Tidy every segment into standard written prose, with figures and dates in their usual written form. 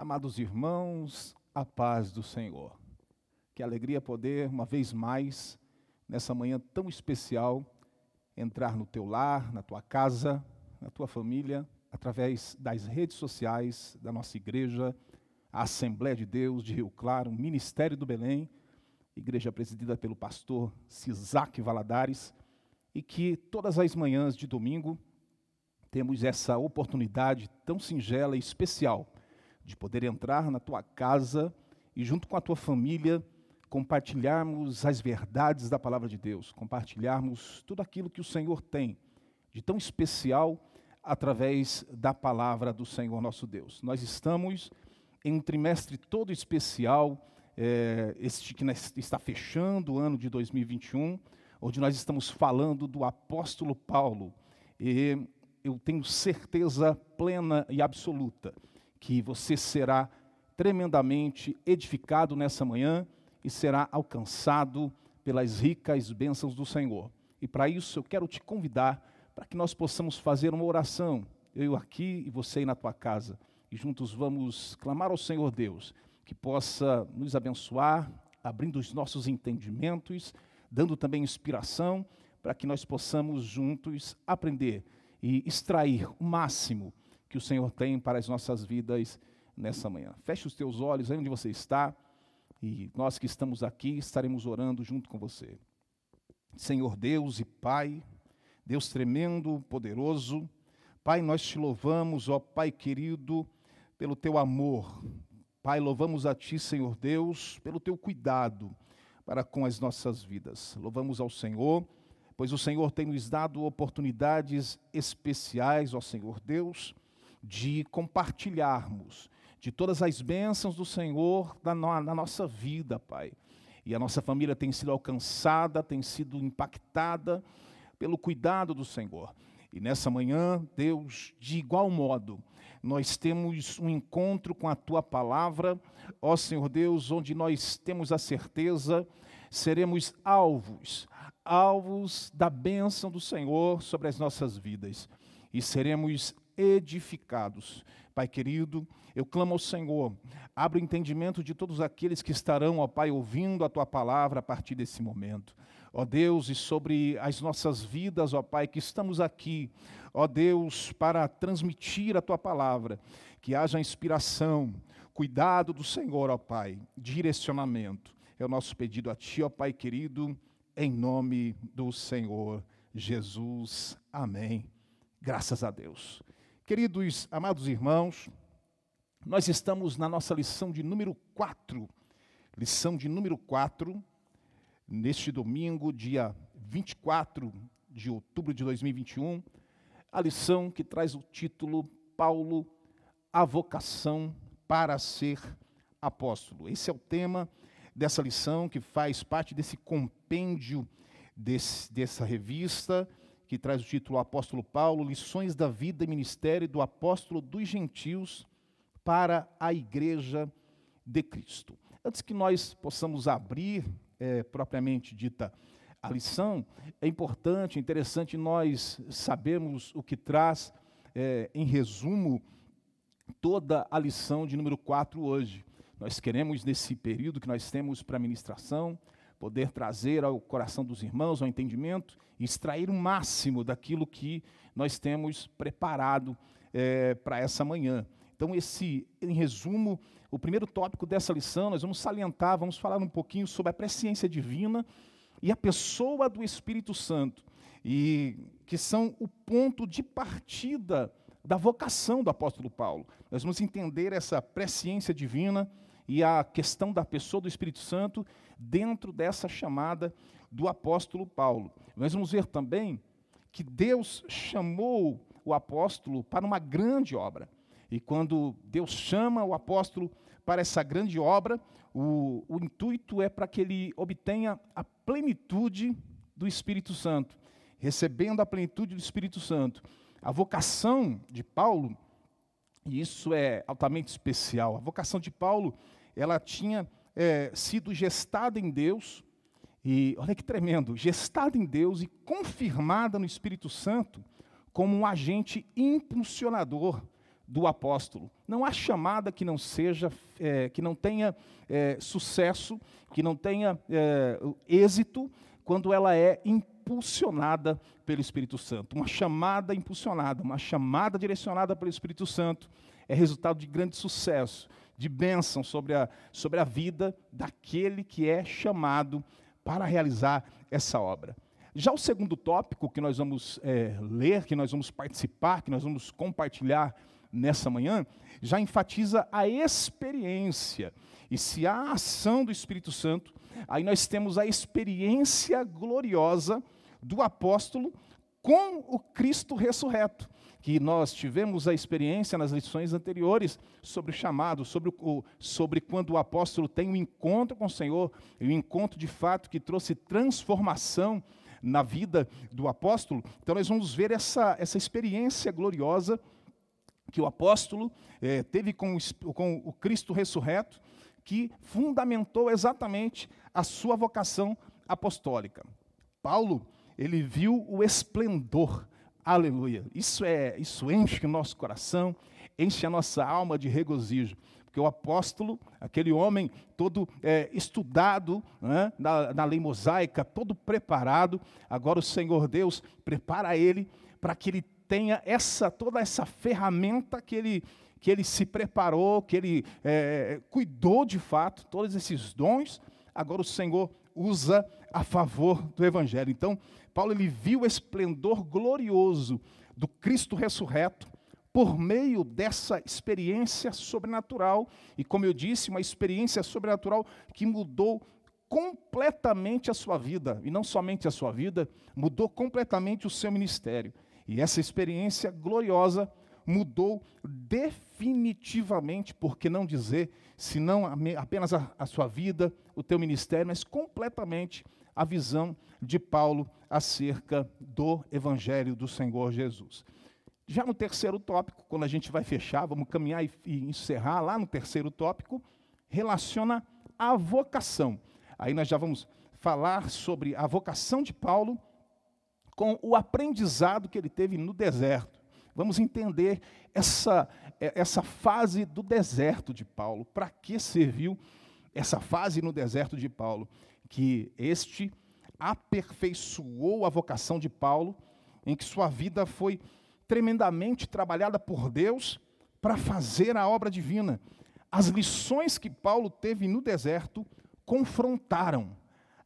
Amados irmãos, a paz do Senhor. Que alegria poder, uma vez mais, nessa manhã tão especial, entrar no teu lar, na tua casa, na tua família, através das redes sociais da nossa igreja, a Assembleia de Deus de Rio Claro, Ministério do Belém, igreja presidida pelo pastor Cisaque Valadares, e que todas as manhãs de domingo temos essa oportunidade tão singela e especial de poder entrar na tua casa e junto com a tua família compartilharmos as verdades da palavra de Deus, compartilharmos tudo aquilo que o Senhor tem de tão especial através da palavra do Senhor nosso Deus. Nós estamos em um trimestre todo especial, este que está fechando o ano de 2021, onde nós estamos falando do apóstolo Paulo. E eu tenho certeza plena e absoluta que você será tremendamente edificado nessa manhã e será alcançado pelas ricas bênçãos do Senhor. E para isso eu quero te convidar para que nós possamos fazer uma oração, eu aqui e você aí na tua casa, e juntos vamos clamar ao Senhor Deus, que possa nos abençoar, abrindo os nossos entendimentos, dando também inspiração, para que nós possamos juntos aprender e extrair o máximo que o Senhor tem para as nossas vidas nessa manhã. Feche os teus olhos aí onde você está, e nós que estamos aqui estaremos orando junto com você. Senhor Deus e Pai, Deus tremendo, poderoso, Pai, nós te louvamos, ó Pai querido, pelo teu amor. Pai, louvamos a ti, Senhor Deus, pelo teu cuidado para com as nossas vidas. Louvamos ao Senhor, pois o Senhor tem nos dado oportunidades especiais, ó Senhor Deus, de compartilharmos de todas as bênçãos do Senhor na nossa vida, Pai. E a nossa família tem sido alcançada, tem sido impactada pelo cuidado do Senhor. E nessa manhã, Deus, de igual modo, nós temos um encontro com a Tua Palavra, ó Senhor Deus, onde nós temos a certeza, seremos alvos da bênção do Senhor sobre as nossas vidas. E seremos edificados. Pai querido, eu clamo ao Senhor, abre o entendimento de todos aqueles que estarão, ó Pai, ouvindo a Tua Palavra a partir desse momento. Ó Deus, e sobre as nossas vidas, ó Pai, que estamos aqui, ó Deus, para transmitir a Tua Palavra, que haja inspiração, cuidado do Senhor, ó Pai, direcionamento. É o nosso pedido a Ti, ó Pai querido, em nome do Senhor Jesus. Amém. Graças a Deus. Queridos, amados irmãos, nós estamos na nossa lição de número 4. Lição de número 4, neste domingo, dia 24 de outubro de 2021, a lição que traz o título Paulo, a vocação para ser apóstolo. Esse é o tema dessa lição, que faz parte desse compêndio dessa revista, que traz o título Apóstolo Paulo, Lições da Vida e Ministério do Apóstolo dos Gentios para a Igreja de Cristo. Antes que nós possamos abrir, propriamente dita, a lição, é importante, interessante nós sabermos o que traz, em resumo, toda a lição de número 4 hoje. Nós queremos, nesse período que nós temos para ministração, poder trazer ao coração dos irmãos, ao entendimento, e extrair o máximo daquilo que nós temos preparado para essa manhã. Então, em resumo, o primeiro tópico dessa lição, nós vamos salientar, vamos falar um pouquinho sobre a presciência divina e a pessoa do Espírito Santo, e que são o ponto de partida da vocação do apóstolo Paulo. Nós vamos entender essa presciência divina e a questão da pessoa do Espírito Santo dentro dessa chamada do apóstolo Paulo. Nós vamos ver também que Deus chamou o apóstolo para uma grande obra. E quando Deus chama o apóstolo para essa grande obra, o intuito é para que ele obtenha a plenitude do Espírito Santo. Recebendo a plenitude do Espírito Santo. A vocação de Paulo, e isso é altamente especial, a vocação de Paulo, ela tinha sido gestada em Deus, e olha que tremendo, gestada em Deus e confirmada no Espírito Santo como um agente impulsionador do apóstolo. Não há chamada que não seja, que não tenha sucesso, que não tenha êxito, quando ela é impulsionada pelo Espírito Santo. Uma chamada impulsionada, uma chamada direcionada pelo Espírito Santo é resultado de grande sucesso, de bênção sobre a vida daquele que é chamado para realizar essa obra. Já o segundo tópico que nós vamos ler, que nós vamos participar, que nós vamos compartilhar nessa manhã, já enfatiza a experiência. E se há a ação do Espírito Santo, aí nós temos a experiência gloriosa do apóstolo com o Cristo ressurreto, que nós tivemos a experiência nas lições anteriores sobre o chamado, sobre quando o apóstolo tem um encontro com o Senhor, e um encontro de fato que trouxe transformação na vida do apóstolo. Então nós vamos ver essa experiência gloriosa que o apóstolo teve com o Cristo ressurreto, que fundamentou exatamente a sua vocação apostólica. Paulo, ele viu o esplendor, aleluia, isso enche o nosso coração, enche a nossa alma de regozijo, porque o apóstolo, aquele homem todo estudado, né, na lei mosaica, todo preparado, agora o Senhor Deus prepara ele para que ele tenha toda essa ferramenta que ele se preparou, que ele cuidou de fato, todos esses dons, agora o Senhor usa a favor do Evangelho. Então, Paulo ele viu o esplendor glorioso do Cristo ressurreto por meio dessa experiência sobrenatural, e como eu disse, uma experiência sobrenatural que mudou completamente a sua vida, e não somente a sua vida, mudou completamente o seu ministério. E essa experiência gloriosa mudou definitivamente, por que não dizer, se não apenas a sua vida, o teu ministério, mas completamente a visão de Paulo acerca do Evangelho do Senhor Jesus. Já no terceiro tópico, quando a gente vai fechar, vamos caminhar e encerrar lá no terceiro tópico, relaciona a vocação. Aí nós já vamos falar sobre a vocação de Paulo com o aprendizado que ele teve no deserto. Vamos entender essa fase do deserto de Paulo. Para que serviu essa fase no deserto de Paulo? Que este aperfeiçoou a vocação de Paulo, em que sua vida foi tremendamente trabalhada por Deus para fazer a obra divina. As lições que Paulo teve no deserto confrontaram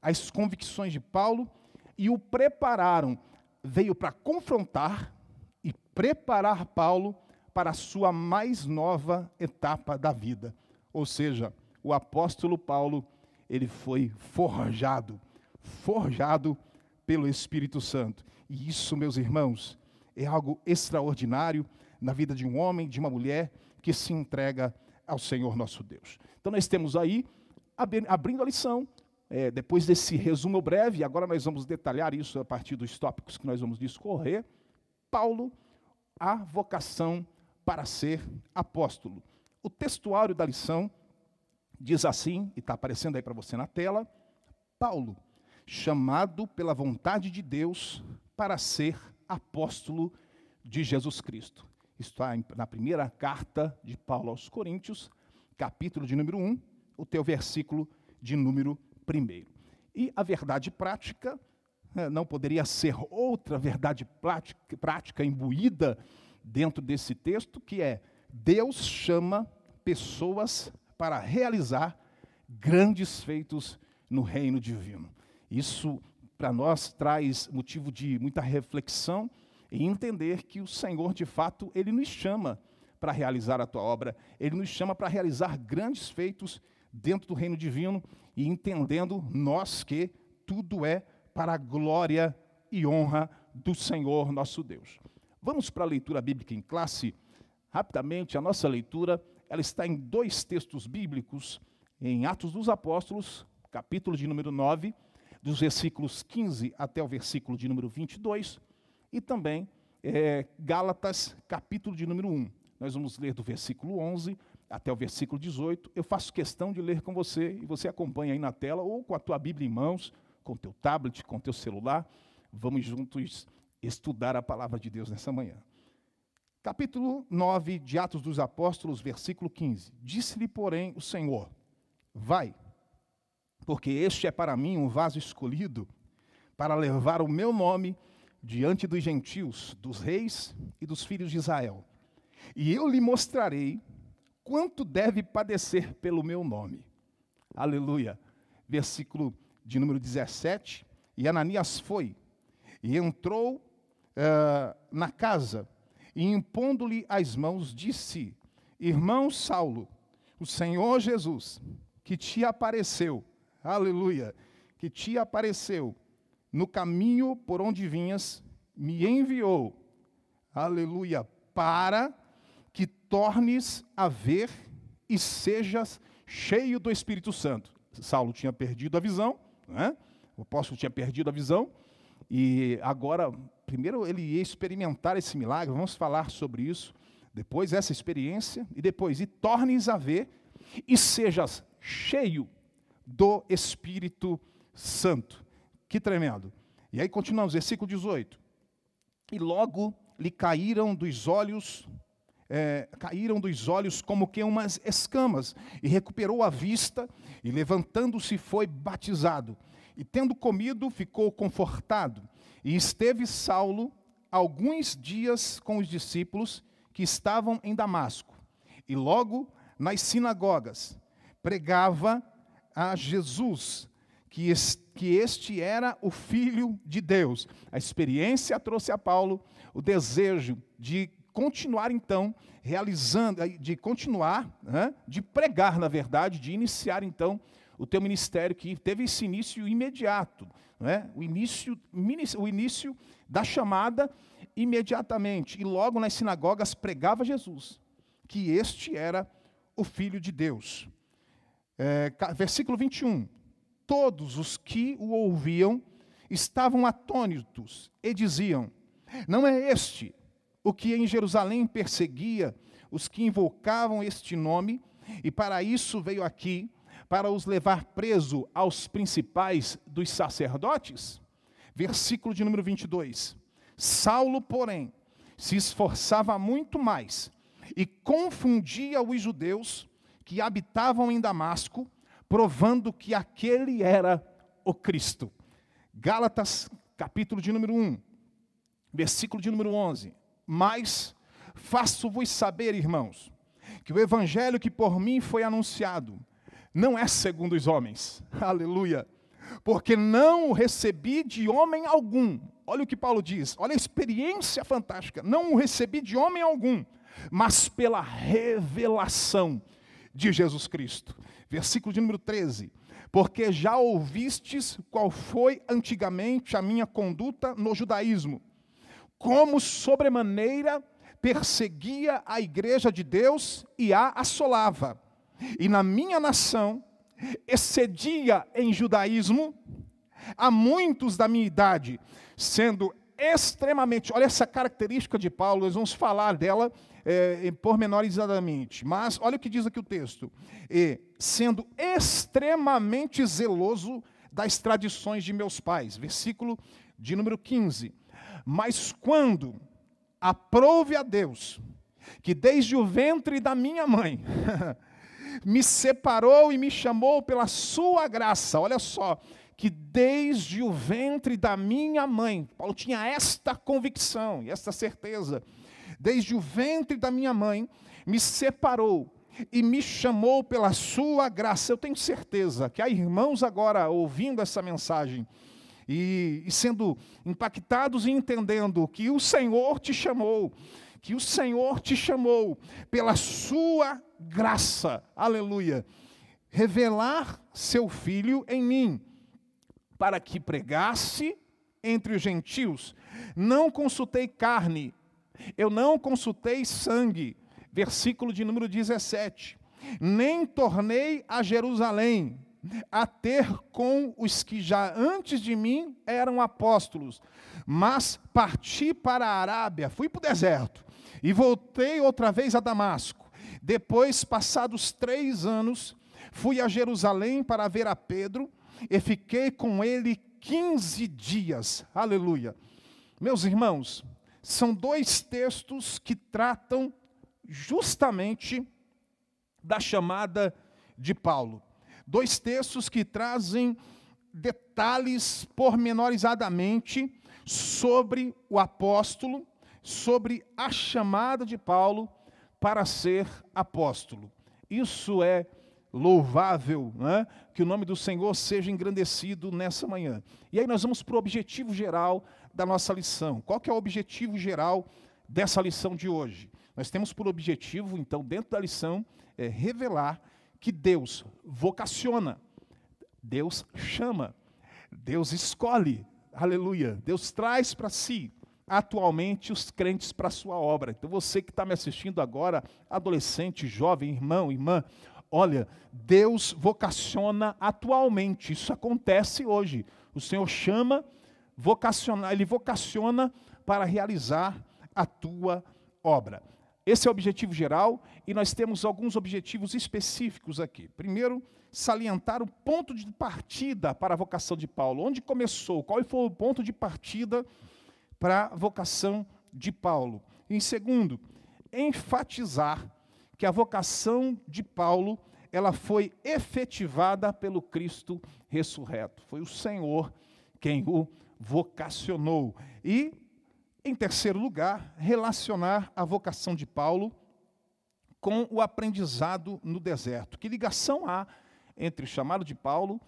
as convicções de Paulo e o prepararam. Veio para confrontar e preparar Paulo para a sua mais nova etapa da vida. Ou seja, o apóstolo Paulo, ele foi forjado pelo Espírito Santo. E isso, meus irmãos, é algo extraordinário na vida de um homem, de uma mulher que se entrega ao Senhor nosso Deus. Então nós temos aí, abrindo a lição, depois desse resumo breve, agora nós vamos detalhar isso a partir dos tópicos que nós vamos discorrer, Paulo, a vocação para ser apóstolo. O textuário da lição diz assim, e está aparecendo aí para você na tela, Paulo, chamado pela vontade de Deus para ser apóstolo de Jesus Cristo. Está na primeira carta de Paulo aos Coríntios, capítulo de número 1, o teu versículo de número 1. E a verdade prática, não poderia ser outra verdade prática imbuída dentro desse texto, que é: Deus chama pessoas para realizar grandes feitos no reino divino. Isso, para nós, traz motivo de muita reflexão e entender que o Senhor, de fato, Ele nos chama para realizar a tua obra, Ele nos chama para realizar grandes feitos dentro do reino divino, e entendendo nós que tudo é para a glória e honra do Senhor nosso Deus. Vamos para a leitura bíblica em classe. Rapidamente, a nossa leitura ela está em 2 textos bíblicos, em Atos dos Apóstolos, capítulo de número 9, dos versículos 15 até o versículo de número 22, e também Gálatas, capítulo de número 1. Nós vamos ler do versículo 11 até o versículo 18. Eu faço questão de ler com você, e você acompanha aí na tela, ou com a tua Bíblia em mãos, com o teu tablet, com o teu celular. Vamos juntos estudar a palavra de Deus nessa manhã. Capítulo 9 de Atos dos Apóstolos, versículo 15. Disse-lhe, porém, o Senhor: vai, porque este é para mim um vaso escolhido para levar o meu nome diante dos gentios, dos reis e dos filhos de Israel. E eu lhe mostrarei quanto deve padecer pelo meu nome. Aleluia. Versículo de número 17. E Ananias foi e entrou na casa, e impondo-lhe as mãos, disse: irmão Saulo, o Senhor Jesus, que te apareceu, aleluia, que te apareceu no caminho por onde vinhas, me enviou, aleluia, para que tornes a ver e sejas cheio do Espírito Santo. Saulo tinha perdido a visão, né? O apóstolo tinha perdido a visão, e agora, primeiro ele ia experimentar esse milagre, vamos falar sobre isso, depois essa experiência, e depois, e tornes a ver e sejas cheio do Espírito Santo. Que tremendo. E aí continuamos, versículo 18. E logo lhe caíram dos olhos como que umas escamas, e recuperou a vista, e levantando-se foi batizado. E tendo comido, ficou confortado. E esteve Saulo alguns dias com os discípulos que estavam em Damasco. E logo nas sinagogas pregava a Jesus, que este era o Filho de Deus. A experiência trouxe a Paulo o desejo de continuar, então, realizando, de continuar, de pregar, na verdade, de iniciar, então, o teu ministério, que teve esse início imediato, o início da chamada imediatamente. E logo nas sinagogas pregava Jesus, que este era o Filho de Deus. Versículo 21. Todos os que o ouviam estavam atônitos e diziam: não é este o que em Jerusalém perseguia os que invocavam este nome, e para isso veio aqui, para os levar preso aos principais dos sacerdotes? Versículo de número 22. Saulo, porém, se esforçava muito mais e confundia os judeus que habitavam em Damasco, provando que aquele era o Cristo. Gálatas, capítulo de número 1, versículo de número 11. Mas faço-vos saber, irmãos, que o evangelho que por mim foi anunciado não é segundo os homens, aleluia, porque não o recebi de homem algum. Olha o que Paulo diz, olha a experiência fantástica. Não o recebi de homem algum, mas pela revelação de Jesus Cristo. Versículo de número 13. Porque já ouvistes qual foi antigamente a minha conduta no judaísmo, como sobremaneira perseguia a igreja de Deus e a assolava. E na minha nação excedia em judaísmo a muitos da minha idade, sendo extremamente, olha essa característica de Paulo, nós vamos falar dela pormenorizadamente, mas olha o que diz aqui o texto: sendo extremamente zeloso das tradições de meus pais. Versículo de número 15. Mas quando aprouve a Deus, que desde o ventre da minha mãe me separou e me chamou pela sua graça, olha só, que desde o ventre da minha mãe, Paulo tinha esta convicção e esta certeza, desde o ventre da minha mãe, me separou e me chamou pela sua graça. Eu tenho certeza que há irmãos agora ouvindo essa mensagem e sendo impactados e entendendo que o Senhor te chamou, pela sua graça, aleluia, revelar seu Filho em mim, para que pregasse entre os gentios. Não consultei carne, eu não consultei sangue. Versículo de número 17. Nem tornei a Jerusalém a ter com os que já antes de mim eram apóstolos, mas parti para a Arábia, fui para o deserto, e voltei outra vez a Damasco. Depois, passados 3 anos, fui a Jerusalém para ver a Pedro, e fiquei com ele 15 dias. Aleluia. Meus irmãos, são dois textos que tratam justamente da chamada de Paulo. Dois textos que trazem detalhes pormenorizadamente sobre o apóstolo, sobre a chamada de Paulo para ser apóstolo. Isso é louvável, né? Que o nome do Senhor seja engrandecido nessa manhã. E aí nós vamos para o objetivo geral da nossa lição. Qual que é o objetivo geral dessa lição de hoje? Nós temos por objetivo, então, dentro da lição, revelar que Deus vocaciona, Deus chama, Deus escolhe, aleluia, Deus traz para si atualmente os crentes para a sua obra. Então você que está me assistindo agora, adolescente, jovem, irmão, irmã, olha, Deus vocaciona atualmente, isso acontece hoje. O Senhor chama, Ele vocaciona para realizar a tua obra. Esse é o objetivo geral e nós temos alguns objetivos específicos aqui. Primeiro, salientar o ponto de partida para a vocação de Paulo. Onde começou? Qual foi o ponto de partida para a vocação de Paulo? Em segundo, enfatizar que a vocação de Paulo, ela foi efetivada pelo Cristo ressurreto. Foi o Senhor quem o vocacionou. E, em terceiro lugar, relacionar a vocação de Paulo com o aprendizado no deserto. Que ligação há entre o chamado de Paulo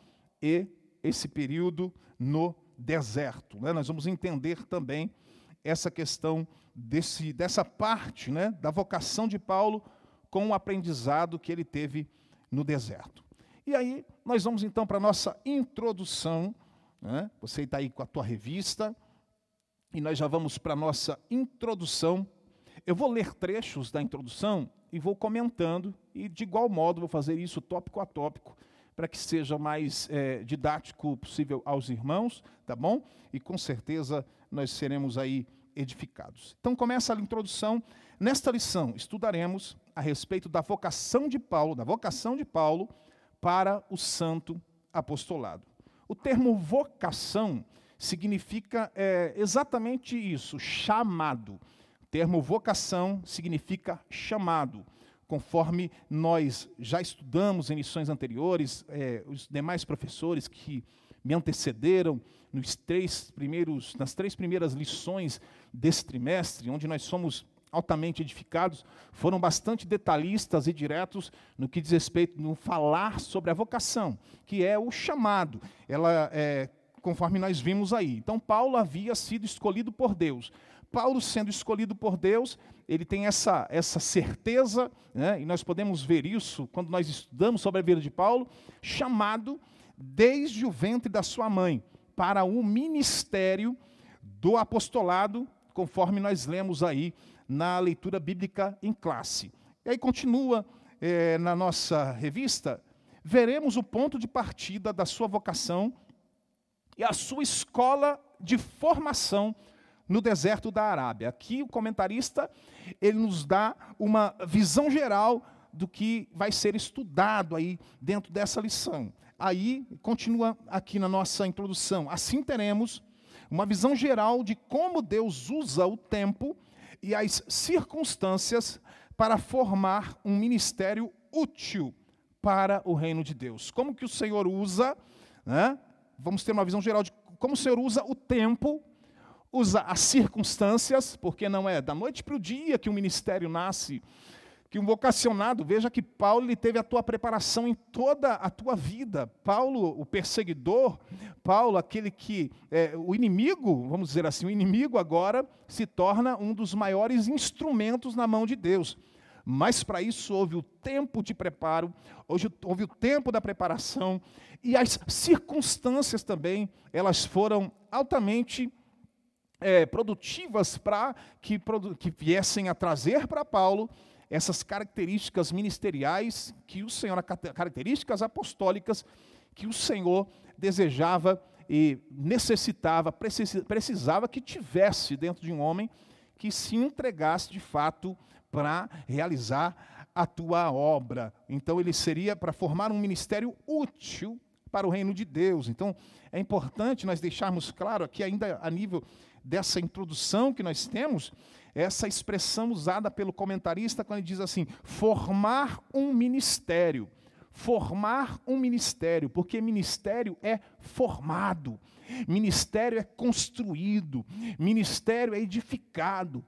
e esse período no deserto? Né? Nós vamos entender também essa questão dessa parte, né, da vocação de Paulo com o aprendizado que ele teve no deserto. E aí, nós vamos então para a nossa introdução, né? Você está aí com a tua revista, e nós já vamos para a nossa introdução. Eu vou ler trechos da introdução e vou comentando, e de igual modo vou fazer isso tópico a tópico, para que seja mais didático possível aos irmãos, tá bom? E com certeza nós seremos aí edificados. Então começa a introdução. Nesta lição estudaremos a respeito da vocação de Paulo para o santo apostolado. O termo vocação significa exatamente isso, chamado. O termo vocação significa chamado. Conforme nós já estudamos em lições anteriores, os demais professores que me antecederam nas três primeiras lições desse trimestre, onde nós somos altamente edificados, foram bastante detalhistas e diretos no que diz respeito no falar sobre a vocação, que é o chamado. Ela conforme nós vimos aí. Então, Paulo havia sido escolhido por Deus. Paulo, sendo escolhido por Deus, ele tem essa certeza, né, e nós podemos ver isso quando nós estudamos sobre a vida de Paulo, chamado desde o ventre da sua mãe para o ministério do apostolado, conforme nós lemos aí na leitura bíblica em classe. E aí continua na nossa revista, veremos o ponto de partida da sua vocação e a sua escola de formação no deserto da Arábia. Aqui o comentarista ele nos dá uma visão geral do que vai ser estudado aí dentro dessa lição. Aí, continua aqui na nossa introdução, assim teremos uma visão geral de como Deus usa o tempo e as circunstâncias para formar um ministério útil para o reino de Deus. Como que o Senhor usa, né? Vamos ter uma visão geral de como o Senhor usa o tempo, usa as circunstâncias, porque não é da noite para o dia que o ministério nasce, que um vocacionado, veja que Paulo ele teve a tua preparação em toda a tua vida. Paulo, o perseguidor, Paulo, aquele que, o inimigo, vamos dizer assim, o inimigo agora se torna um dos maiores instrumentos na mão de Deus. Mas para isso houve o tempo de preparo, houve o tempo da preparação, e as circunstâncias também, elas foram altamente produtivas para que viessem a trazer para Paulo essas características ministeriais que o Senhor, características apostólicas que o Senhor desejava e necessitava, precisava que tivesse dentro de um homem que se entregasse de fato para realizar a tua obra. Então ele seria para formar um ministério útil para o reino de Deus. Então é importante nós deixarmos claro aqui ainda a nível dessa introdução que nós temos, essa expressão usada pelo comentarista quando ele diz assim, formar um ministério. Formar um ministério, porque ministério é formado, ministério é construído, ministério é edificado,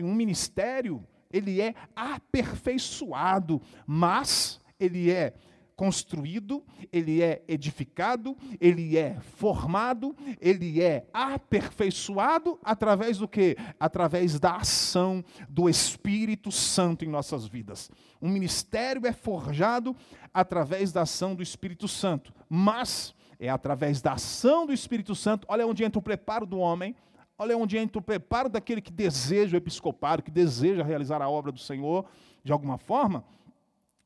um ministério, ele é aperfeiçoado, mas ele é construído, ele é edificado, ele é formado, ele é aperfeiçoado através do quê? Através da ação do Espírito Santo em nossas vidas. Um ministério é forjado através da ação do Espírito Santo, mas é através da ação do Espírito Santo, olha onde entra o preparo do homem, olha onde entra o preparo daquele que deseja o episcopado, que deseja realizar a obra do Senhor, de alguma forma,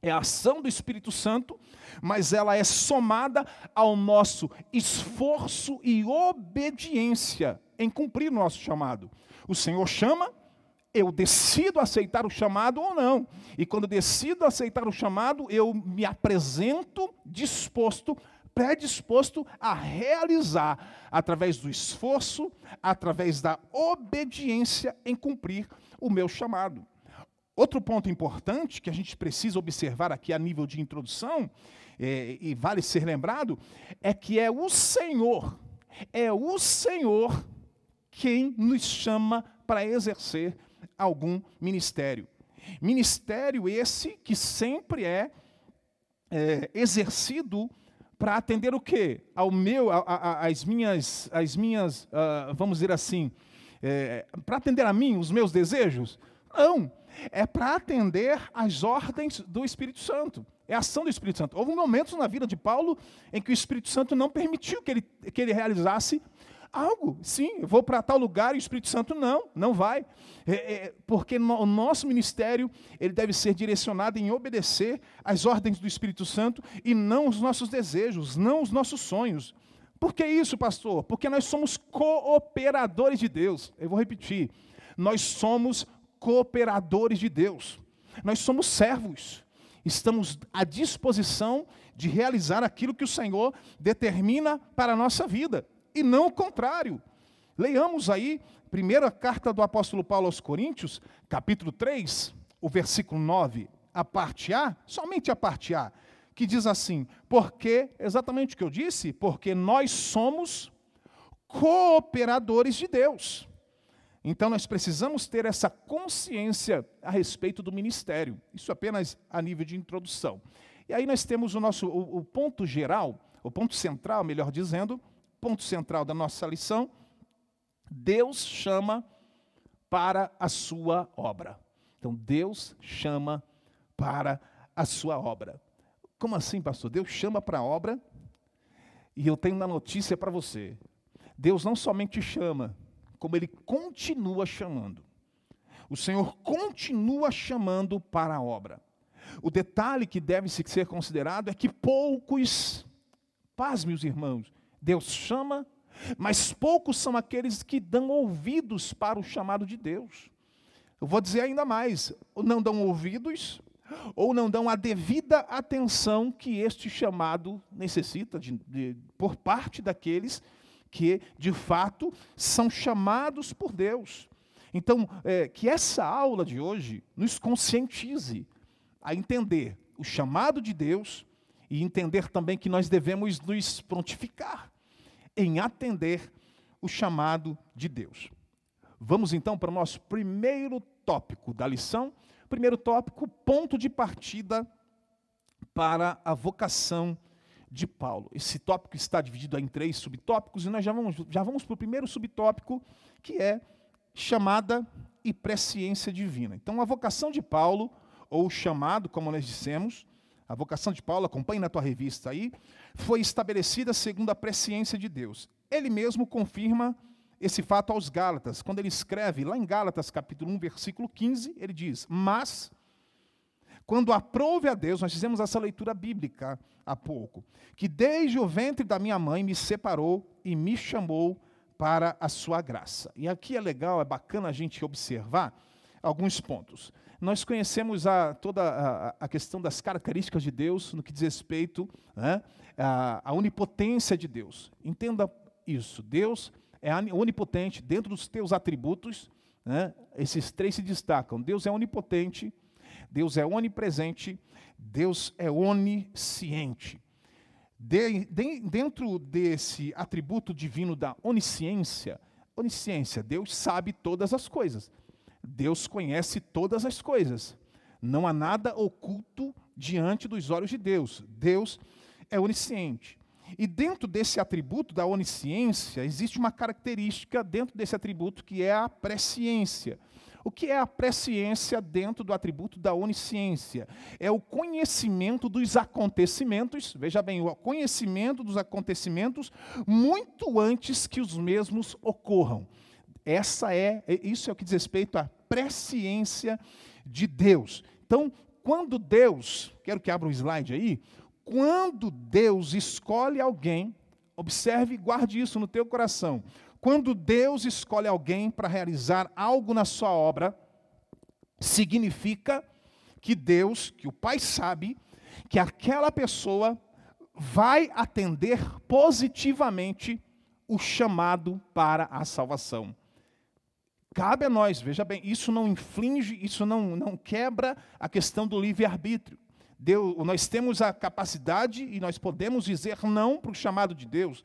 é a ação do Espírito Santo, mas ela é somada ao nosso esforço e obediência em cumprir o nosso chamado. O Senhor chama, eu decido aceitar o chamado ou não. E quando decido aceitar o chamado, eu me apresento predisposto a realizar, através do esforço, através da obediência em cumprir o meu chamado. Outro ponto importante que a gente precisa observar aqui a nível de introdução, e vale ser lembrado, é que é o Senhor quem nos chama para exercer algum ministério. Ministério esse que sempre é exercido para atender o quê? As minhas, vamos dizer assim, para atender a mim, os meus desejos? Não. É para atender às ordens do Espírito Santo. É a ação do Espírito Santo. Houve momentos na vida de Paulo em que o Espírito Santo não permitiu que ele realizasse algo. Sim, eu vou para tal lugar e o Espírito Santo não vai. Porque o nosso ministério ele deve ser direcionado em obedecer às ordens do Espírito Santo e não os nossos desejos, não os nossos sonhos. Por que isso, pastor? Porque nós somos cooperadores de Deus. Eu vou repetir. Nós somos cooperadores de Deus. Nós somos servos. Estamos à disposição de realizar aquilo que o Senhor determina para a nossa vida. E não o contrário. Leiamos aí, primeira carta do apóstolo Paulo aos Coríntios, capítulo 3, o versículo 9, a parte A, somente a parte A, que diz assim, porque, exatamente o que eu disse, porque nós somos cooperadores de Deus. Então, nós precisamos ter essa consciência a respeito do ministério. Isso apenas a nível de introdução. E aí nós temos o ponto geral, o ponto central, melhor dizendo, ponto central da nossa lição. Deus chama para a sua obra. Então, Deus chama para a sua obra. Como assim, pastor? Deus chama para a obra? E eu tenho uma notícia para você. Deus não somente chama, como Ele continua chamando. O Senhor continua chamando para a obra. O detalhe que deve ser considerado é que poucos, pasme os irmãos, Deus chama, mas poucos são aqueles que dão ouvidos para o chamado de Deus. Eu vou dizer ainda mais, ou não dão ouvidos, ou não dão a devida atenção que este chamado necessita por parte daqueles que, de fato, são chamados por Deus. Então, que essa aula de hoje nos conscientize a entender o chamado de Deus e entender também que nós devemos nos prontificar em atender o chamado de Deus. Vamos então para o nosso primeiro tópico da lição. Primeiro tópico, ponto de partida para a vocação de Paulo. Esse tópico está dividido em 3 subtópicos e nós já vamos para o primeiro subtópico, que é chamada e presciência divina. Então, a vocação de Paulo, ou chamado, como nós dissemos, a vocação de Paulo, acompanhe na tua revista aí, foi estabelecida segundo a presciência de Deus. Ele mesmo confirma esse fato aos Gálatas, quando ele escreve lá em Gálatas capítulo 1, versículo 15, ele diz, mas quando aprouve a Deus, nós fizemos essa leitura bíblica há pouco, que desde o ventre da minha mãe me separou e me chamou para a sua graça. E aqui é legal, é bacana a gente observar alguns pontos. Nós conhecemos toda a questão das características de Deus no que diz respeito à onipotência de Deus. Entenda isso, Deus é onipotente. Dentro dos teus atributos, né, esses três se destacam. Deus é onipotente, Deus é onipresente, Deus é onisciente. Dentro desse atributo divino da onisciência, Deus sabe todas as coisas. Deus conhece todas as coisas. Não há nada oculto diante dos olhos de Deus. Deus é onisciente. E dentro desse atributo da onisciência, existe uma característica dentro desse atributo que é a presciência. O que é a presciência dentro do atributo da onisciência? É o conhecimento dos acontecimentos, veja bem, o conhecimento dos acontecimentos muito antes que os mesmos ocorram. Isso é o que diz respeito à presciência de Deus. Então, quando Deus, quero que abra um slide aí, quando Deus escolhe alguém, observe e guarde isso no teu coração. Quando Deus escolhe alguém para realizar algo na sua obra, significa que que o Pai sabe que aquela pessoa vai atender positivamente o chamado para a salvação. Cabe a nós, veja bem, isso não inflige, isso não quebra a questão do livre-arbítrio. Nós temos a capacidade e nós podemos dizer não para o chamado de Deus.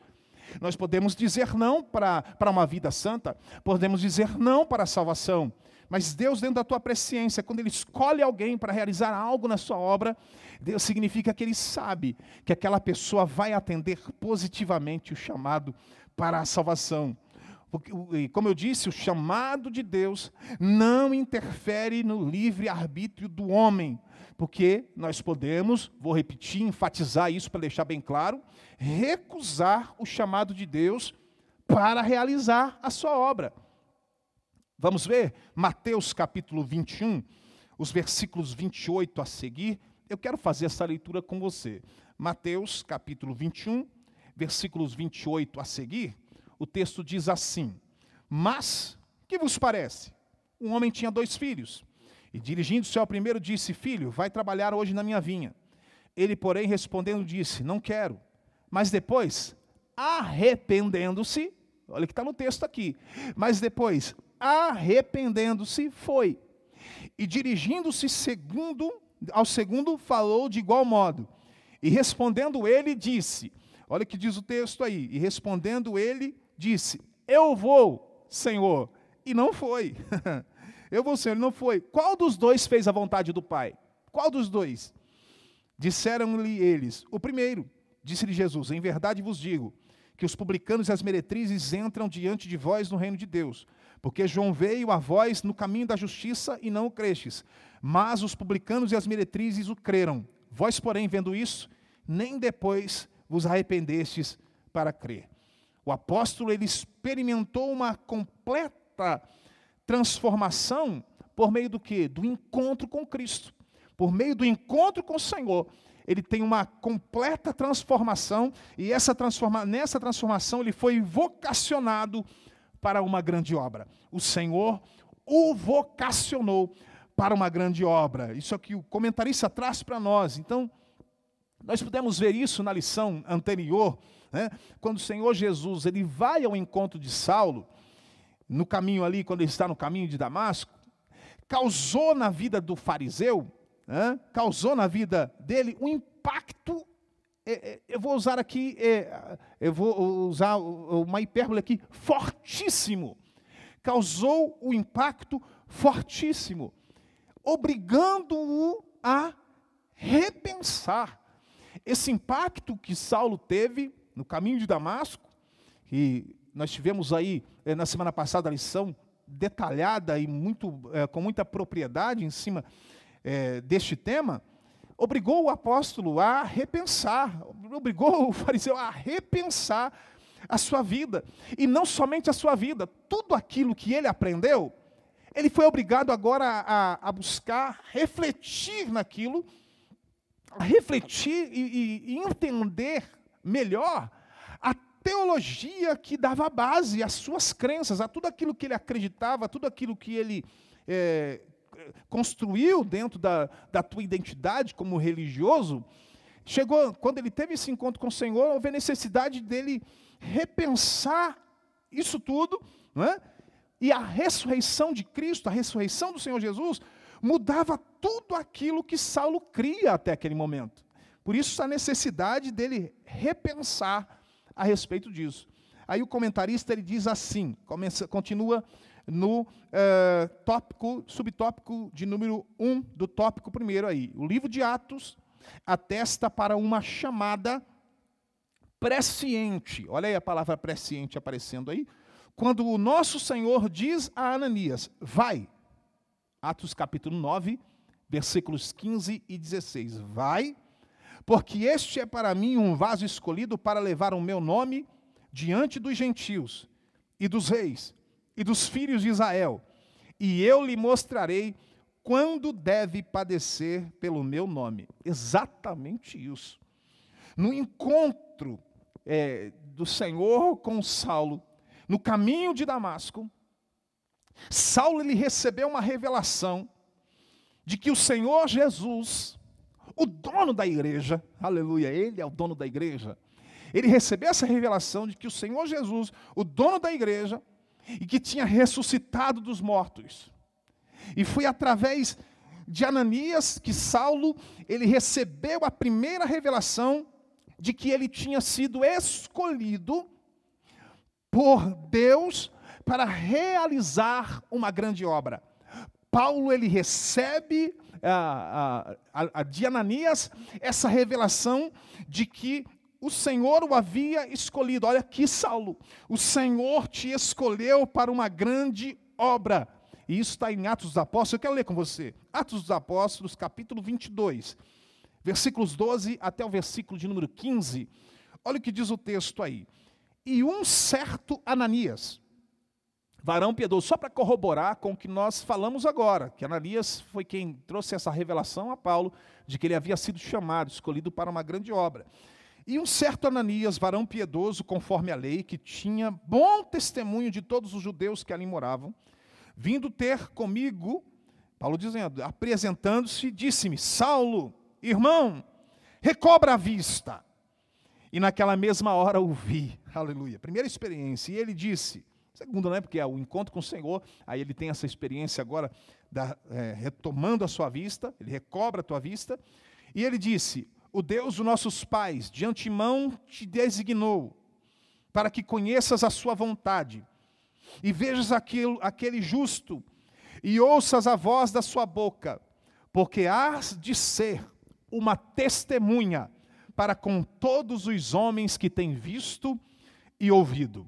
Nós podemos dizer não para uma vida santa, podemos dizer não para a salvação. Mas Deus, dentro da tua presciência, quando Ele escolhe alguém para realizar algo na sua obra, Deus significa que Ele sabe que aquela pessoa vai atender positivamente o chamado para a salvação. Porque, como eu disse, o chamado de Deus não interfere no livre-arbítrio do homem. Porque nós podemos, vou repetir, enfatizar isso para deixar bem claro, recusar o chamado de Deus para realizar a sua obra. Vamos ver Mateus capítulo 21, os versículos 28 a seguir. Eu quero fazer essa leitura com você. Mateus capítulo 21, versículos 28 a seguir. O texto diz assim: Mas, que vos parece? Um homem tinha 2 filhos. E dirigindo-se ao primeiro, disse: Filho, vai trabalhar hoje na minha vinha. Ele, porém, respondendo, disse: Não quero. Mas depois, arrependendo-se, olha o que está no texto aqui. Mas depois, arrependendo-se, foi. E dirigindo-se ao segundo, falou de igual modo. E respondendo ele, disse, olha o que diz o texto aí. E respondendo ele, disse: Eu vou, Senhor. E não foi. Eu vou, Senhor, e não foi. Qual dos 2 fez a vontade do Pai? Qual dos 2? Disseram-lhe eles: O primeiro. Disse-lhe Jesus: Em verdade vos digo, que os publicanos e as meretrizes entram diante de vós no reino de Deus. Porque João veio a vós no caminho da justiça e não o crestes. Mas os publicanos e as meretrizes o creram. Vós, porém, vendo isso, nem depois vos arrependestes para crer. O apóstolo, ele experimentou uma completa transformação por meio do quê? Do encontro com Cristo. Por meio do encontro com o Senhor, ele tem uma completa transformação, e nessa transformação ele foi vocacionado para uma grande obra. O Senhor o vocacionou para uma grande obra. Isso é o que o comentarista traz para nós. Então, nós pudemos ver isso na lição anterior, né? Quando o Senhor Jesus ele vai ao encontro de Saulo, no caminho ali, quando ele está no caminho de Damasco, causou na vida do fariseu, né? Causou na vida dele um impacto. Eu vou usar aqui, uma hipérbole aqui, fortíssimo. Causou um impacto fortíssimo, obrigando-o a repensar. Esse impacto que Saulo teve no caminho de Damasco, e nós tivemos aí, na semana passada, a lição detalhada e com muita propriedade em cima deste tema, obrigou o apóstolo a repensar, obrigou o fariseu a repensar a sua vida. E não somente a sua vida, tudo aquilo que ele aprendeu, ele foi obrigado agora a buscar, refletir naquilo, a refletir e entender melhor a teologia que dava base às suas crenças, a tudo aquilo que ele acreditava, a tudo aquilo que ele construiu dentro da tua identidade como religioso. Chegou, quando ele teve esse encontro com o Senhor, houve a necessidade dele repensar isso tudo, não é? E a ressurreição de Cristo, a ressurreição do Senhor Jesus, mudava tudo aquilo que Saulo cria até aquele momento. Por isso a necessidade dele repensar a respeito disso. Aí o comentarista ele diz assim, continua no subtópico de número 1 do tópico primeiro aí. O livro de Atos atesta para uma chamada presciente. Olha aí a palavra presciente aparecendo aí. Quando o nosso Senhor diz a Ananias, vai. Atos capítulo 9, versículos 15 e 16. Vai, porque este é para mim um vaso escolhido para levar o meu nome diante dos gentios e dos reis e dos filhos de Israel. E eu lhe mostrarei quando deve padecer pelo meu nome. Exatamente isso. No encontro do Senhor com Saulo, no caminho de Damasco, Saulo ele recebeu uma revelação de que o Senhor Jesus, o dono da igreja, aleluia, ele é o dono da igreja, ele recebeu essa revelação de que o Senhor Jesus, o dono da igreja, e que tinha ressuscitado dos mortos. E foi através de Ananias que Saulo, ele recebeu a primeira revelação de que ele tinha sido escolhido por Deus para realizar uma grande obra. Paulo, ele recebe de Ananias essa revelação de que o Senhor o havia escolhido. Olha aqui, Saulo, o Senhor te escolheu para uma grande obra. E isso está em Atos dos Apóstolos, eu quero ler com você. Atos dos Apóstolos, capítulo 22, versículos 12 até o versículo de número 15. Olha o que diz o texto aí. E um certo Ananias, varão piedoso, só para corroborar com o que nós falamos agora, que Ananias foi quem trouxe essa revelação a Paulo, de que ele havia sido chamado, escolhido para uma grande obra. E um certo Ananias, varão piedoso, conforme a lei, que tinha bom testemunho de todos os judeus que ali moravam, vindo ter comigo, Paulo dizendo, apresentando-se, disse-me, Saulo, irmão, recobra a vista. E naquela mesma hora o vi, aleluia, primeira experiência, e ele disse, segunda, né, porque é o encontro com o Senhor, aí ele tem essa experiência agora, retomando a sua vista, ele recobra a tua vista, e ele disse, o Deus dos nossos pais, de antemão te designou, para que conheças a sua vontade, e vejas aquele justo, e ouças a voz da sua boca, porque hás de ser uma testemunha para com todos os homens que têm visto e ouvido.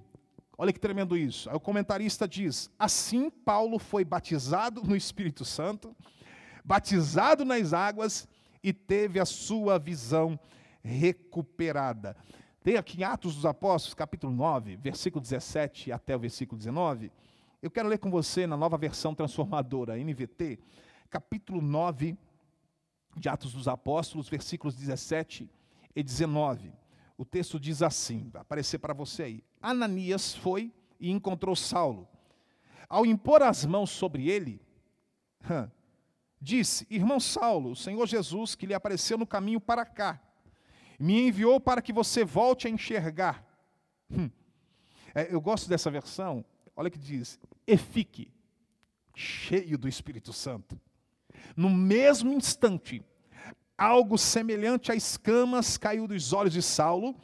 Olha que tremendo isso. Aí o comentarista diz, assim Paulo foi batizado no Espírito Santo, batizado nas águas e teve a sua visão recuperada. Tem aqui em Atos dos Apóstolos, capítulo 9, versículo 17 até o versículo 19. Eu quero ler com você na nova versão transformadora, NVT, capítulo 9 de Atos dos Apóstolos, versículos 17 e 19. O texto diz assim, vai aparecer para você aí. Ananias foi e encontrou Saulo. Ao impor as mãos sobre ele, disse, irmão Saulo, o Senhor Jesus, que lhe apareceu no caminho para cá, me enviou para que você volte a enxergar. Eu gosto dessa versão, olha que diz, e fique cheio do Espírito Santo. No mesmo instante, algo semelhante a escamas caiu dos olhos de Saulo,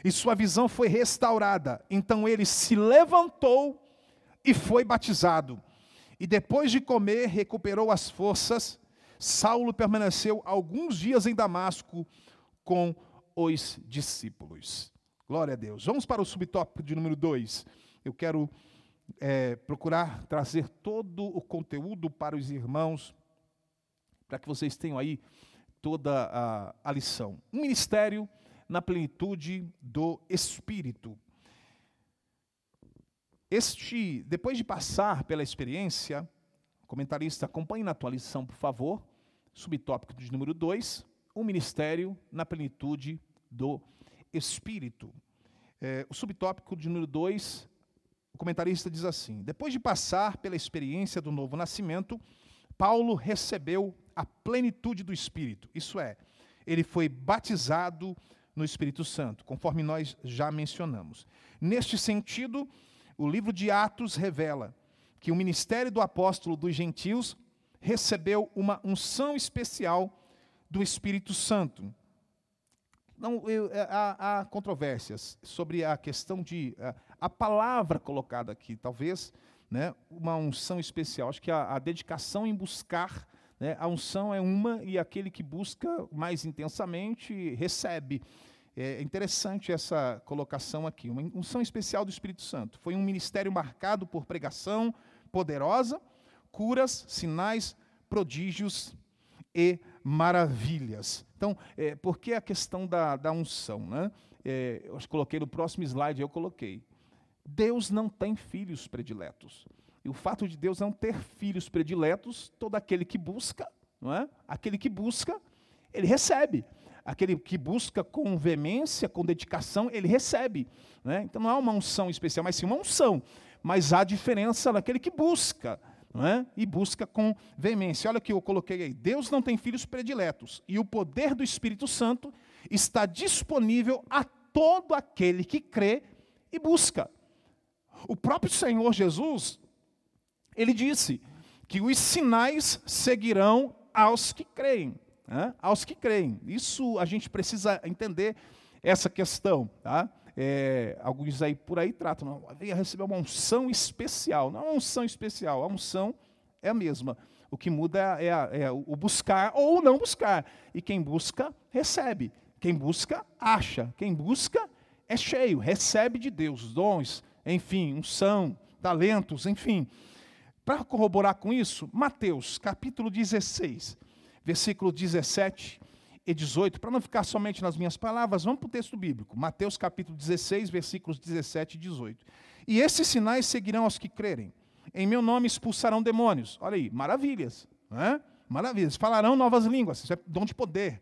e sua visão foi restaurada. Então ele se levantou e foi batizado. E depois de comer, recuperou as forças. Saulo permaneceu alguns dias em Damasco com os discípulos. Glória a Deus. Vamos para o subtópico de número 2. Eu quero procurar trazer todo o conteúdo para os irmãos, para que vocês tenham aí toda a lição. Um ministério na plenitude do Espírito. Depois de passar pela experiência, comentarista, acompanhe na tua lição, por favor, subtópico de número 2, um ministério na plenitude do Espírito. O subtópico de número 2, o comentarista diz assim, depois de passar pela experiência do novo nascimento, Paulo recebeu a plenitude do Espírito, isso é, ele foi batizado no Espírito Santo, conforme nós já mencionamos. Neste sentido, O livro de Atos revela que o ministério do apóstolo dos gentios recebeu uma unção especial do Espírito Santo. Não, há controvérsias sobre a questão de a palavra colocada aqui, talvez, né, uma unção especial. Acho que a dedicação em buscar, né, a unção é uma, e aquele que busca mais intensamente recebe. É interessante essa colocação aqui, uma unção especial do Espírito Santo. Foi um ministério marcado por pregação poderosa, curas, sinais, prodígios e maravilhas. Então, por que a questão da unção? Né? Eu coloquei no próximo slide, eu coloquei. Deus não tem filhos prediletos. E o fato de Deus não ter filhos prediletos, todo aquele que busca, não é? Aquele que busca, ele recebe. Aquele que busca com veemência, com dedicação, ele recebe. Né? Então não é uma unção especial, mas sim uma unção. Mas há diferença naquele que busca, não é? E busca com veemência. Olha o que eu coloquei aí. Deus não tem filhos prediletos. E o poder do Espírito Santo está disponível a todo aquele que crê e busca. O próprio Senhor Jesus, ele disse que os sinais seguirão aos que creem. Aos que creem. Isso a gente precisa entender essa questão. Tá? Alguns aí por aí tratam, não, veio receber uma unção especial. Não é uma unção especial, a unção é a mesma. O que muda é o buscar ou não buscar. E quem busca, recebe. Quem busca, acha. Quem busca, é cheio, recebe de Deus dons, enfim, unção, talentos, enfim. Para corroborar com isso, Mateus, capítulo 16, versículo 17 e 18, para não ficar somente nas minhas palavras, vamos para o texto bíblico. Mateus, capítulo 16, versículos 17 e 18. E esses sinais seguirão aos que crerem. Em meu nome expulsarão demônios. Olha aí, maravilhas. Né? Maravilhas. Falarão novas línguas, isso é dom de poder.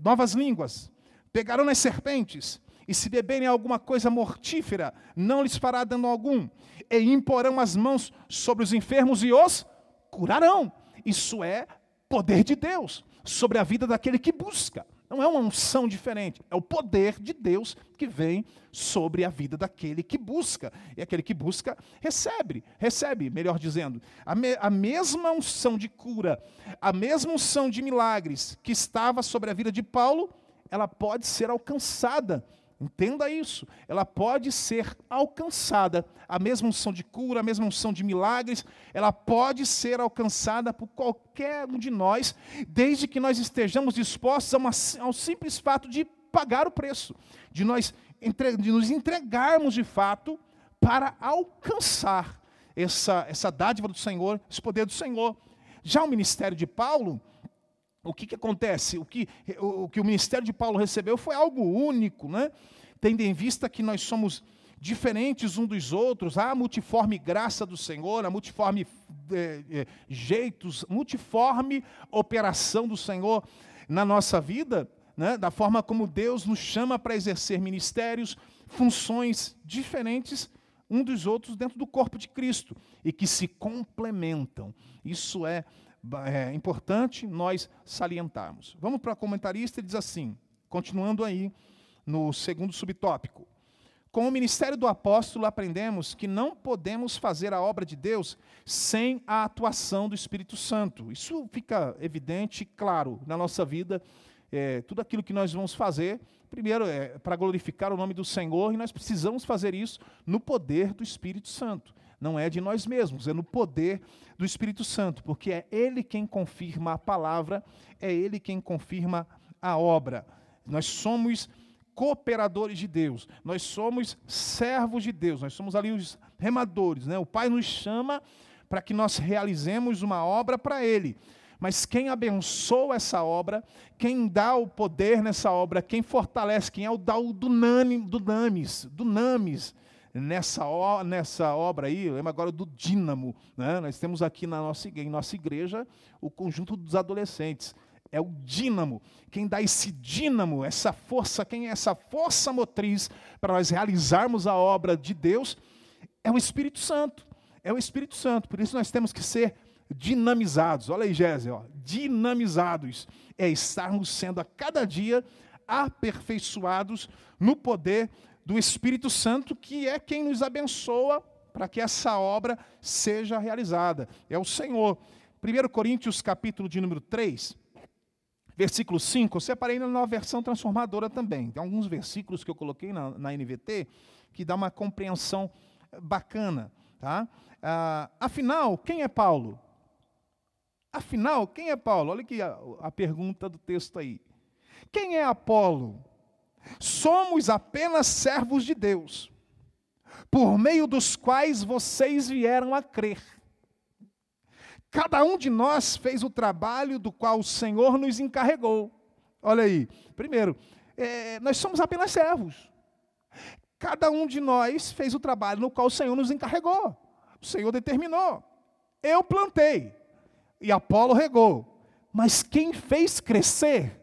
Novas línguas. Pegarão nas serpentes. E se beberem alguma coisa mortífera, não lhes fará dano algum. E imporão as mãos sobre os enfermos e os curarão. Isso é poder de Deus sobre a vida daquele que busca. Não é uma unção diferente, é o poder de Deus que vem sobre a vida daquele que busca. E aquele que busca recebe, melhor dizendo. A mesma unção de cura, a mesma unção de milagres que estava sobre a vida de Paulo, ela pode ser alcançada. Entenda isso, ela pode ser alcançada, a mesma unção de cura, a mesma unção de milagres, ela pode ser alcançada por qualquer um de nós, desde que nós estejamos dispostos ao simples fato de pagar o preço, de nos entregarmos de fato para alcançar essa dádiva do Senhor, esse poder do Senhor. Já o ministério de Paulo, o que acontece? O que o ministério de Paulo recebeu foi algo único, né? Tendo em vista que nós somos diferentes uns dos outros, a multiforme graça do Senhor, a multiforme jeitos, multiforme operação do Senhor na nossa vida, né? Da forma como Deus nos chama para exercer ministérios, funções diferentes uns dos outros dentro do corpo de Cristo, e que se complementam. Isso é importante nós salientarmos. Vamos para o comentarista, ele diz assim, continuando aí no segundo subtópico. Com o ministério do apóstolo aprendemos que não podemos fazer a obra de Deus sem a atuação do Espírito Santo. Isso fica evidente e claro na nossa vida. Tudo aquilo que nós vamos fazer, primeiro é para glorificar o nome do Senhor, e nós precisamos fazer isso no poder do Espírito Santo. Não é de nós mesmos, é no poder do Espírito Santo, porque é Ele quem confirma a palavra, é Ele quem confirma a obra. Nós somos cooperadores de Deus, nós somos servos de Deus, nós somos ali os remadores, né? O Pai nos chama para que nós realizemos uma obra para Ele, mas quem abençoa essa obra, quem dá o poder nessa obra, quem fortalece, quem é o dunamis, nessa obra aí, eu lembro agora do dínamo, né? Nós temos aqui em nossa igreja o conjunto dos adolescentes, é o dínamo, quem dá esse dínamo, essa força, quem é essa força motriz para nós realizarmos a obra de Deus, é o Espírito Santo, por isso nós temos que ser dinamizados, olha aí Gésia, dinamizados, é estarmos sendo a cada dia aperfeiçoados no poder do Espírito Santo, que é quem nos abençoa para que essa obra seja realizada. É o Senhor. 1 Coríntios, capítulo de número 3, versículo 5, eu separei na nova versão transformadora também. Tem alguns versículos que eu coloquei na NVT que dá uma compreensão bacana. Tá? Afinal, quem é Paulo? Afinal, quem é Paulo? Olha aqui a pergunta do texto aí. Quem é Apolo? Somos apenas servos de Deus, por meio dos quais vocês vieram a crer. Cada um de nós fez o trabalho do qual o Senhor nos encarregou. Olha aí. Primeiro, nós somos apenas servos. Cada um de nós fez o trabalho no qual o Senhor nos encarregou. O Senhor determinou. Eu plantei e Apolo regou. Mas quem fez crescer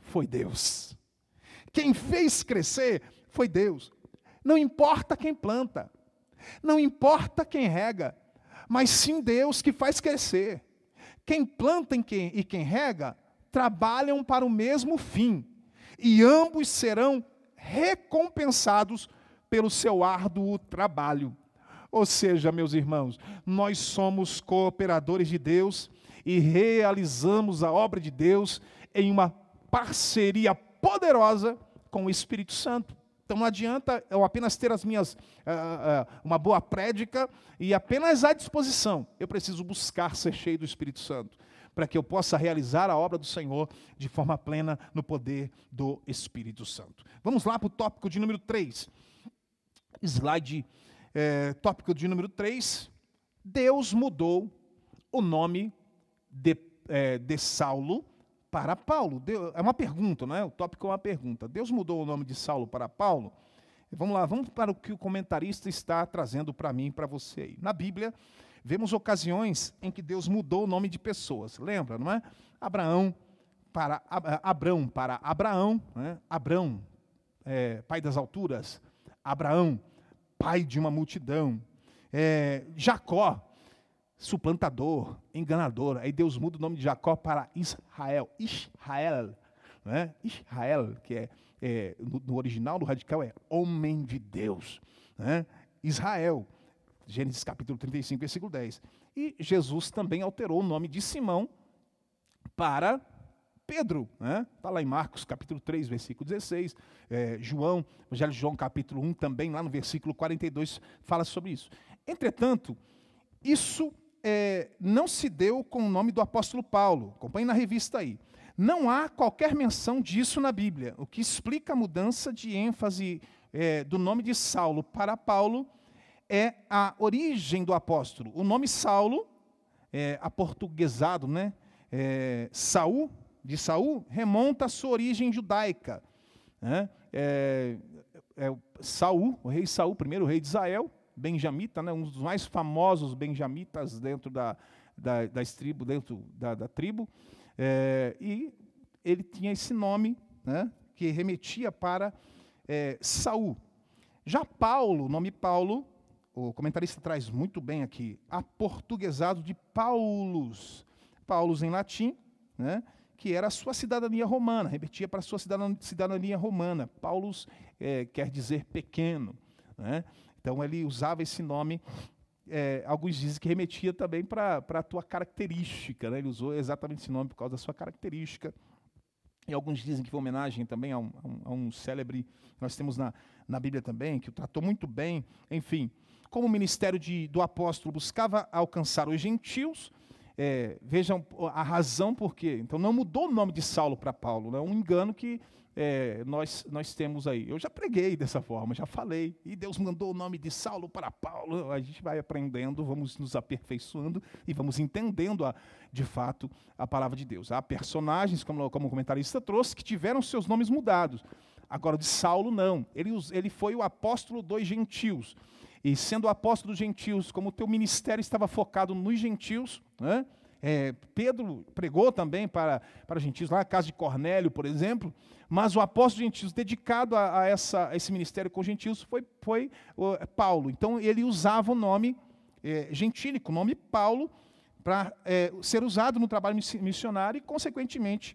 foi Deus. Quem fez crescer foi Deus. Não importa quem planta, não importa quem rega, mas sim Deus que faz crescer. Quem planta e quem rega trabalham para o mesmo fim, e ambos serão recompensados pelo seu árduo trabalho. Ou seja, meus irmãos, nós somos cooperadores de Deus e realizamos a obra de Deus em uma parceria poderosa com o Espírito Santo. Então não adianta eu apenas ter uma boa prédica e apenas à disposição. Eu preciso buscar ser cheio do Espírito Santo, para que eu possa realizar a obra do Senhor de forma plena no poder do Espírito Santo. Vamos lá para o tópico de número 3. Tópico de número 3. Deus mudou o nome de Saulo para Paulo. É uma pergunta, não é? O tópico é uma pergunta. Deus mudou o nome de Saulo para Paulo? Vamos lá, vamos para o que o comentarista está trazendo para mim e para você aí. Na Bíblia, vemos ocasiões em que Deus mudou o nome de pessoas. Lembra, não é? Abrão para Abraão, né? Abrão, pai das alturas. Abraão, pai de uma multidão. Jacó, suplantador, enganador. Aí Deus muda o nome de Jacó para Israel. Né? Israel, que no original, no radical, é homem de Deus. Né? Israel, Gênesis capítulo 35, versículo 10. E Jesus também alterou o nome de Simão para Pedro. Está lá em Marcos capítulo 3, versículo 16. João, Evangelho de João capítulo 1, também lá no versículo 42, fala sobre isso. Entretanto, isso não se deu com o nome do apóstolo Paulo. Acompanhe na revista aí. Não há qualquer menção disso na Bíblia. O que explica a mudança de ênfase do nome de Saulo para Paulo é a origem do apóstolo. O nome Saulo, aportuguesado, né? De Saul, remonta à sua origem judaica. Né? Saul, o rei Saul, primeiro rei de Israel, benjamita, né, um dos mais famosos benjamitas dentro da tribo, e ele tinha esse nome, né, que remetia para Saul. Já Paulo, o nome Paulo, o comentarista traz muito bem aqui, aportuguesado de Paulus. Paulus em latim, né, que era a sua cidadania romana, remetia para a sua cidadania romana. Paulus quer dizer pequeno, né? Então, ele usava esse nome, alguns dizem que remetia também para a tua característica, né? Ele usou exatamente esse nome por causa da sua característica. E alguns dizem que foi homenagem também a um célebre, nós temos na Bíblia também, que o tratou muito bem. Enfim, como o ministério do apóstolo buscava alcançar os gentios, vejam a razão por quê. Então, não mudou o nome de Saulo para Paulo, é um engano que nós temos aí. Eu já preguei dessa forma, já falei, e Deus mandou o nome de Saulo para Paulo. A gente vai aprendendo, vamos nos aperfeiçoando e vamos entendendo, de fato, a palavra de Deus. Há personagens, como o comentarista trouxe, que tiveram seus nomes mudados. Agora, de Saulo, não. Ele foi o apóstolo dos gentios. E sendo o apóstolo dos gentios, como o teu ministério estava focado nos gentios, né? Pedro pregou também para gentios, lá na casa de Cornélio, por exemplo, mas o apóstolo de gentios dedicado a esse ministério com gentios foi Paulo. Então ele usava o nome gentílico, o nome Paulo, para ser usado no trabalho missionário e, consequentemente,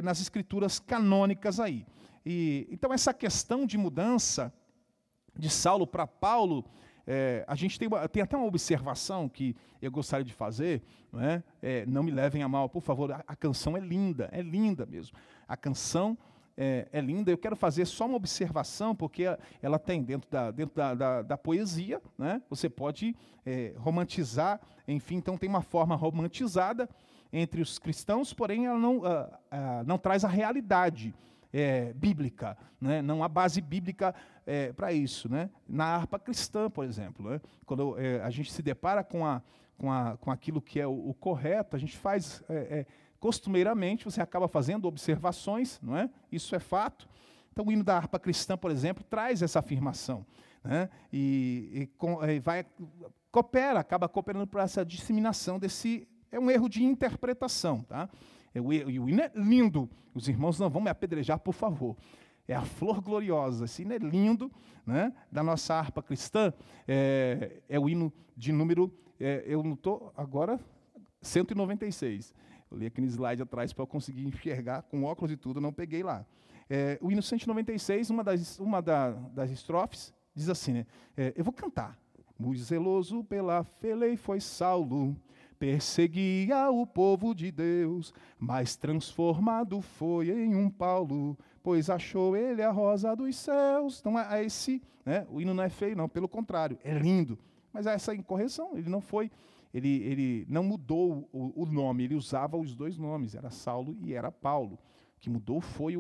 nas escrituras canônicas aí. Então essa questão de mudança de Saulo para Paulo, a gente tem até uma observação que eu gostaria de fazer, não é? Não me levem a mal, por favor, a canção é linda mesmo. A canção é linda. Eu quero fazer só uma observação, porque ela tem dentro da poesia, né? Você pode romantizar, enfim, então tem uma forma romantizada entre os cristãos, porém ela não traz a realidade bíblica, né? Não há base bíblica para isso, né? Na harpa cristã, por exemplo, né? Quando a gente se depara com aquilo que é o correto, a gente faz, costumeiramente, você acaba fazendo observações, não é? Isso é fato. Então, o hino da harpa cristã, por exemplo, traz essa afirmação, né? Acaba cooperando para essa disseminação desse. É um erro de interpretação, tá? E o hino é lindo. Os irmãos não vão me apedrejar, por favor. É a flor gloriosa. Esse hino é lindo, né? Da nossa harpa cristã. É o hino de número, eu não estou agora, 196. Eu li aqui no slide atrás para eu conseguir enxergar, com óculos e tudo, não peguei lá. O hino 196, uma das estrofes, diz assim, né? Eu vou cantar. Muito zeloso pela fé foi Saulo, perseguia o povo de Deus, mas transformado foi em um Paulo, pois achou ele a rosa dos céus. Então, o hino não é feio, não, pelo contrário, é lindo. Mas há essa incorreção, ele não mudou o nome, ele usava os dois nomes, era Saulo e era Paulo. O que mudou foi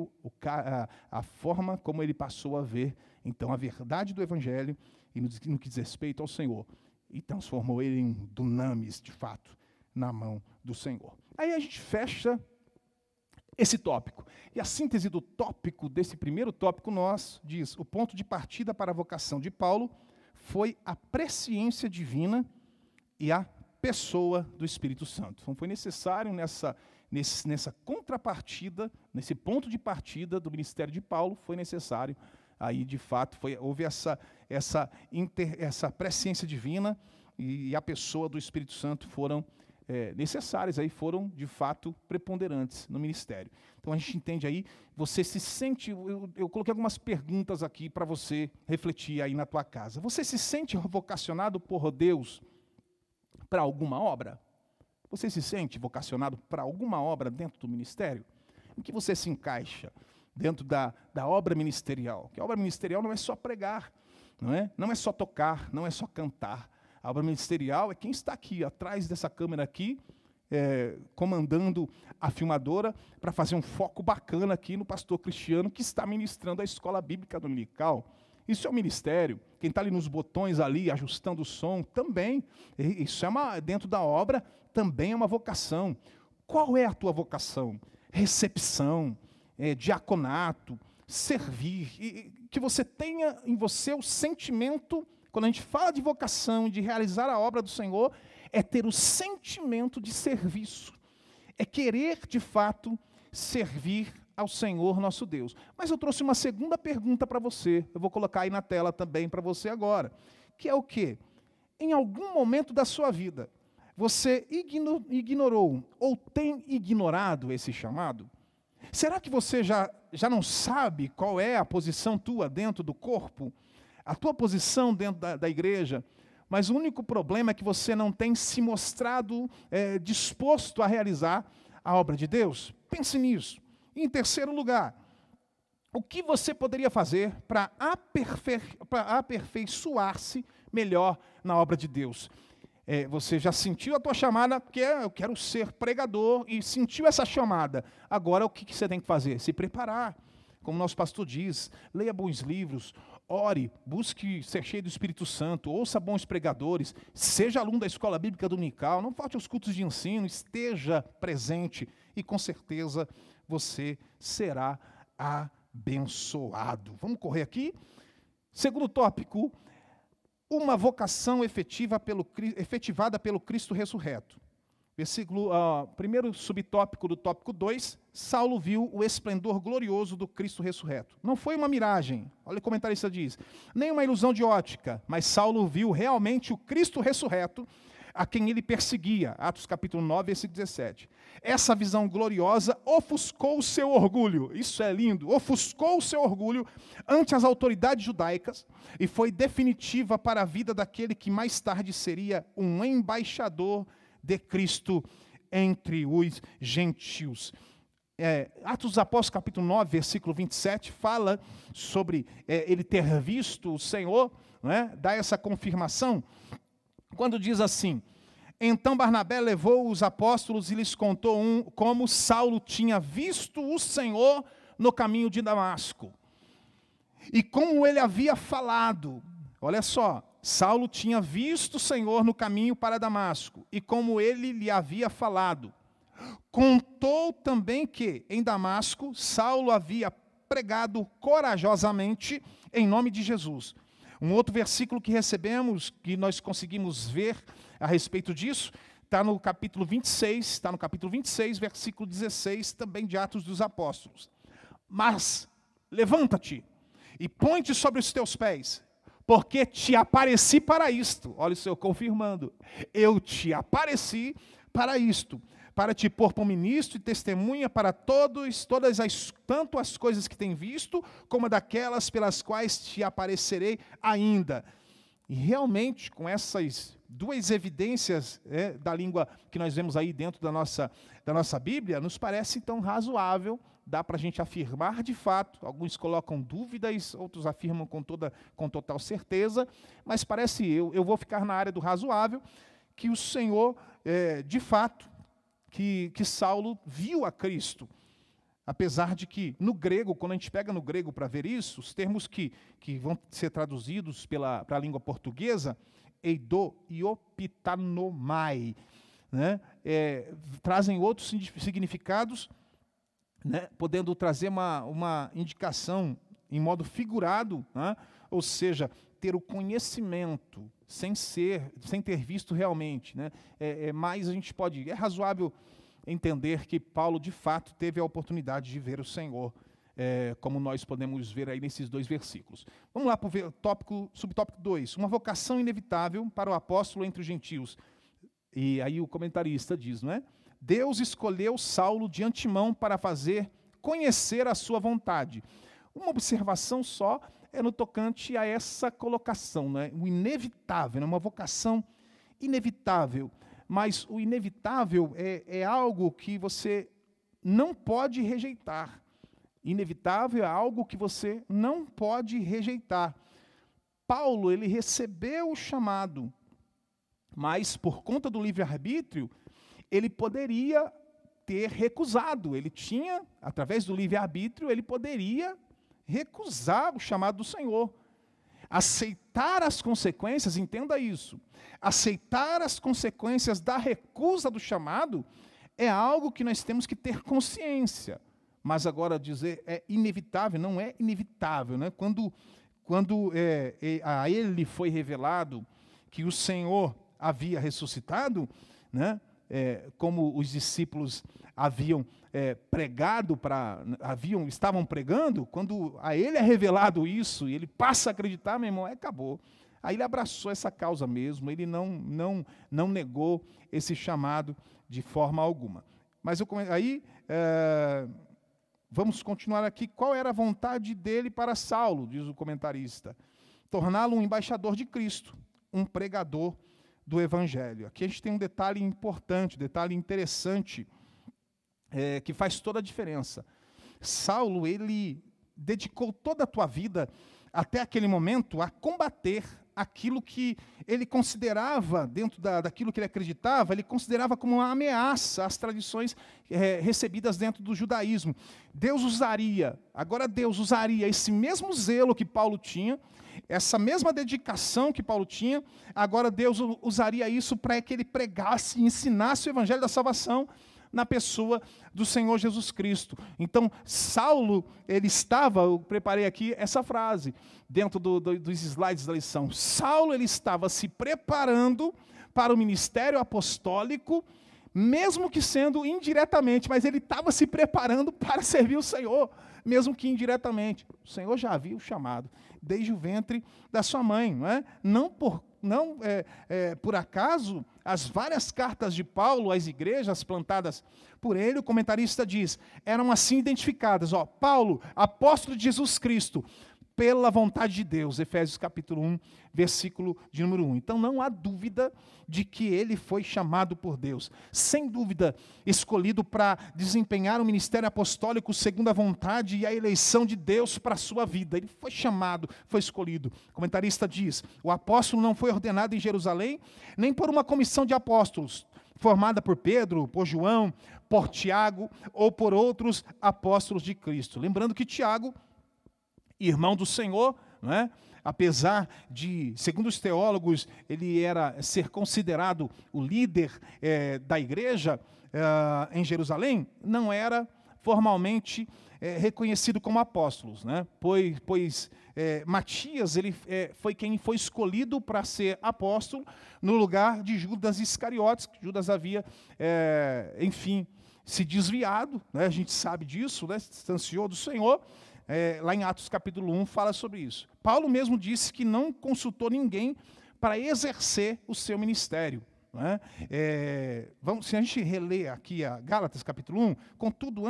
a forma como ele passou a ver, então, a verdade do Evangelho e no que diz respeito ao Senhor. E transformou ele em dunamis, de fato, na mão do Senhor. Aí a gente fecha esse tópico. E a síntese do tópico, desse primeiro tópico nosso, diz: o ponto de partida para a vocação de Paulo foi a presciência divina e a pessoa do Espírito Santo. Então foi necessário nessa contrapartida, nesse ponto de partida do ministério de Paulo, foi necessário. Aí, de fato, houve essa presciência divina e a pessoa do Espírito Santo foram necessárias, aí foram, de fato, preponderantes no ministério. Então, a gente entende aí, você se sente, eu coloquei algumas perguntas aqui para você refletir aí na tua casa. Você se sente vocacionado por Deus para alguma obra? Você se sente vocacionado para alguma obra dentro do ministério? Em que você se encaixa dentro da obra ministerial? Que a obra ministerial não é só pregar, não é só tocar, não é só cantar. A obra ministerial é quem está aqui, atrás dessa câmera aqui, comandando a filmadora, para fazer um foco bacana aqui no pastor Cristiano, que está ministrando a escola bíblica dominical. Isso é o ministério. Quem está ali nos botões, ali, ajustando o som, também. Isso dentro da obra, também é uma vocação. Qual é a tua vocação? Recepção, diaconato, servir, e que você tenha em você o sentimento, quando a gente fala de vocação, de realizar a obra do Senhor, é ter o sentimento de serviço, é querer de fato servir ao Senhor nosso Deus. Mas eu trouxe uma segunda pergunta para você, eu vou colocar aí na tela também para você agora, que é o quê? Em algum momento da sua vida, você ignorou ou tem ignorado esse chamado? Será que você já não sabe qual é a posição tua dentro do corpo? A tua posição dentro da igreja? Mas o único problema é que você não tem se mostrado disposto a realizar a obra de Deus? Pense nisso. E em terceiro lugar, o que você poderia fazer para aperfeiçoar-se melhor na obra de Deus? Você já sentiu a tua chamada, porque eu quero ser pregador, e sentiu essa chamada. Agora, o que você tem que fazer? Se preparar. Como nosso pastor diz, leia bons livros, ore, busque ser cheio do Espírito Santo, ouça bons pregadores, seja aluno da escola bíblica dominical, não falte aos cultos de ensino, esteja presente e com certeza você será abençoado. Vamos correr aqui? Segundo tópico, uma vocação efetivada pelo Cristo ressurreto. Primeiro subtópico do tópico 2, Saulo viu o esplendor glorioso do Cristo ressurreto. Não foi uma miragem, olha o comentarista diz, nem uma ilusão de ótica, mas Saulo viu realmente o Cristo ressurreto, a quem ele perseguia. Atos capítulo 9, versículo 17. Essa visão gloriosa ofuscou o seu orgulho, isso é lindo, ofuscou o seu orgulho ante as autoridades judaicas e foi definitiva para a vida daquele que mais tarde seria um embaixador de Cristo entre os gentios. Atos dos Apóstolos, capítulo 9, versículo 27, fala sobre ele ter visto o Senhor, né, dá essa confirmação, quando diz assim, então Barnabé levou os apóstolos e lhes contou como Saulo tinha visto o Senhor no caminho de Damasco, e como ele havia falado, olha só, Saulo tinha visto o Senhor no caminho para Damasco, e como ele lhe havia falado. Contou também que, em Damasco, Saulo havia pregado corajosamente em nome de Jesus. Um outro versículo que recebemos, que nós conseguimos ver a respeito disso, está no capítulo 26, versículo 16, também de Atos dos Apóstolos. Mas, levanta-te e põe-te sobre os teus pés, porque te apareci para isto. Olha o Senhor confirmando. Eu te apareci para isto, para te pôr por ministro e testemunha para tanto as coisas que tem visto, como daquelas pelas quais te aparecerei ainda. E realmente, com essas duas evidências da língua que nós vemos aí dentro da nossa Bíblia, nos parece então razoável, dá para a gente afirmar de fato, alguns colocam dúvidas, outros afirmam com total certeza, mas parece, eu vou ficar na área do razoável, que o Senhor, de fato, que Saulo viu a Cristo. Apesar de que, no grego, quando a gente pega no grego para ver isso, os termos que vão ser traduzidos para a língua portuguesa, eido e opitanomai, né, trazem outros significados, né, podendo trazer uma indicação em modo figurado, né, ou seja, ter o conhecimento sem ter visto realmente, né, mas a gente é razoável entender que Paulo de fato teve a oportunidade de ver o Senhor, como nós podemos ver aí nesses dois versículos. Vamos lá para o subtópico 2, uma vocação inevitável para o apóstolo entre os gentios. E aí o comentarista diz, não é? Deus escolheu Saulo de antemão para fazer conhecer a sua vontade. Uma observação só no tocante a essa colocação, né? O inevitável, né? Uma vocação inevitável. Mas o inevitável é algo que você não pode rejeitar. Inevitável é algo que você não pode rejeitar. Paulo, ele recebeu o chamado, mas por conta do livre-arbítrio, ele poderia ter recusado. Ele tinha, através do livre-arbítrio, ele poderia recusar o chamado do Senhor. Aceitar as consequências, entenda isso, aceitar as consequências da recusa do chamado é algo que nós temos que ter consciência. Mas agora dizer é inevitável, não é inevitável, né? Quando a ele foi revelado que o Senhor havia ressuscitado, né? Como os discípulos estavam pregando, quando a ele é revelado isso, e ele passa a acreditar, meu irmão, acabou. Aí ele abraçou essa causa mesmo, ele não negou esse chamado de forma alguma. Mas vamos continuar aqui. Qual era a vontade dele para Saulo, diz o comentarista? Torná-lo um embaixador de Cristo, um pregador do Evangelho. Aqui a gente tem um detalhe importante, um detalhe interessante, que faz toda a diferença. Saulo, ele dedicou toda a tua vida, até aquele momento, a combater aquilo que ele considerava, dentro daquilo que ele acreditava, ele considerava como uma ameaça às tradições recebidas dentro do judaísmo. Deus usaria esse mesmo zelo que Paulo tinha, essa mesma dedicação que Paulo tinha, agora Deus usaria isso para que ele pregasse e ensinasse o evangelho da salvação na pessoa do Senhor Jesus Cristo. Então, Saulo, eu preparei aqui essa frase, dentro dos slides da lição. Saulo, ele estava se preparando para o ministério apostólico, mesmo que sendo indiretamente, mas ele estava se preparando para servir o Senhor, mesmo que indiretamente. O Senhor já havia o chamado desde o ventre da sua mãe, não é? Não por acaso, as várias cartas de Paulo às igrejas plantadas por ele, o comentarista diz, eram assim identificadas, Paulo, apóstolo de Jesus Cristo, pela vontade de Deus, Efésios capítulo 1, versículo de número 1. Então não há dúvida de que ele foi chamado por Deus, sem dúvida escolhido para desempenhar o ministério apostólico segundo a vontade e a eleição de Deus para a sua vida. Ele foi chamado, foi escolhido. O comentarista diz, o apóstolo não foi ordenado em Jerusalém, nem por uma comissão de apóstolos, formada por Pedro, por João, por Tiago ou por outros apóstolos de Cristo. Lembrando que Tiago, irmão do Senhor, não é? Apesar de, segundo os teólogos, ele era ser considerado o líder da igreja em Jerusalém, não era formalmente reconhecido como apóstolos, né? Pois Matias ele, foi quem foi escolhido para ser apóstolo no lugar de Judas Iscariotes, que Judas havia, enfim, se desviado, né? A gente sabe disso, né? Se distanciou do Senhor. Lá em Atos capítulo 1 fala sobre isso. Paulo mesmo disse que não consultou ninguém para exercer o seu ministério. Não é? Se a gente reler aqui a Gálatas capítulo 1, contudo,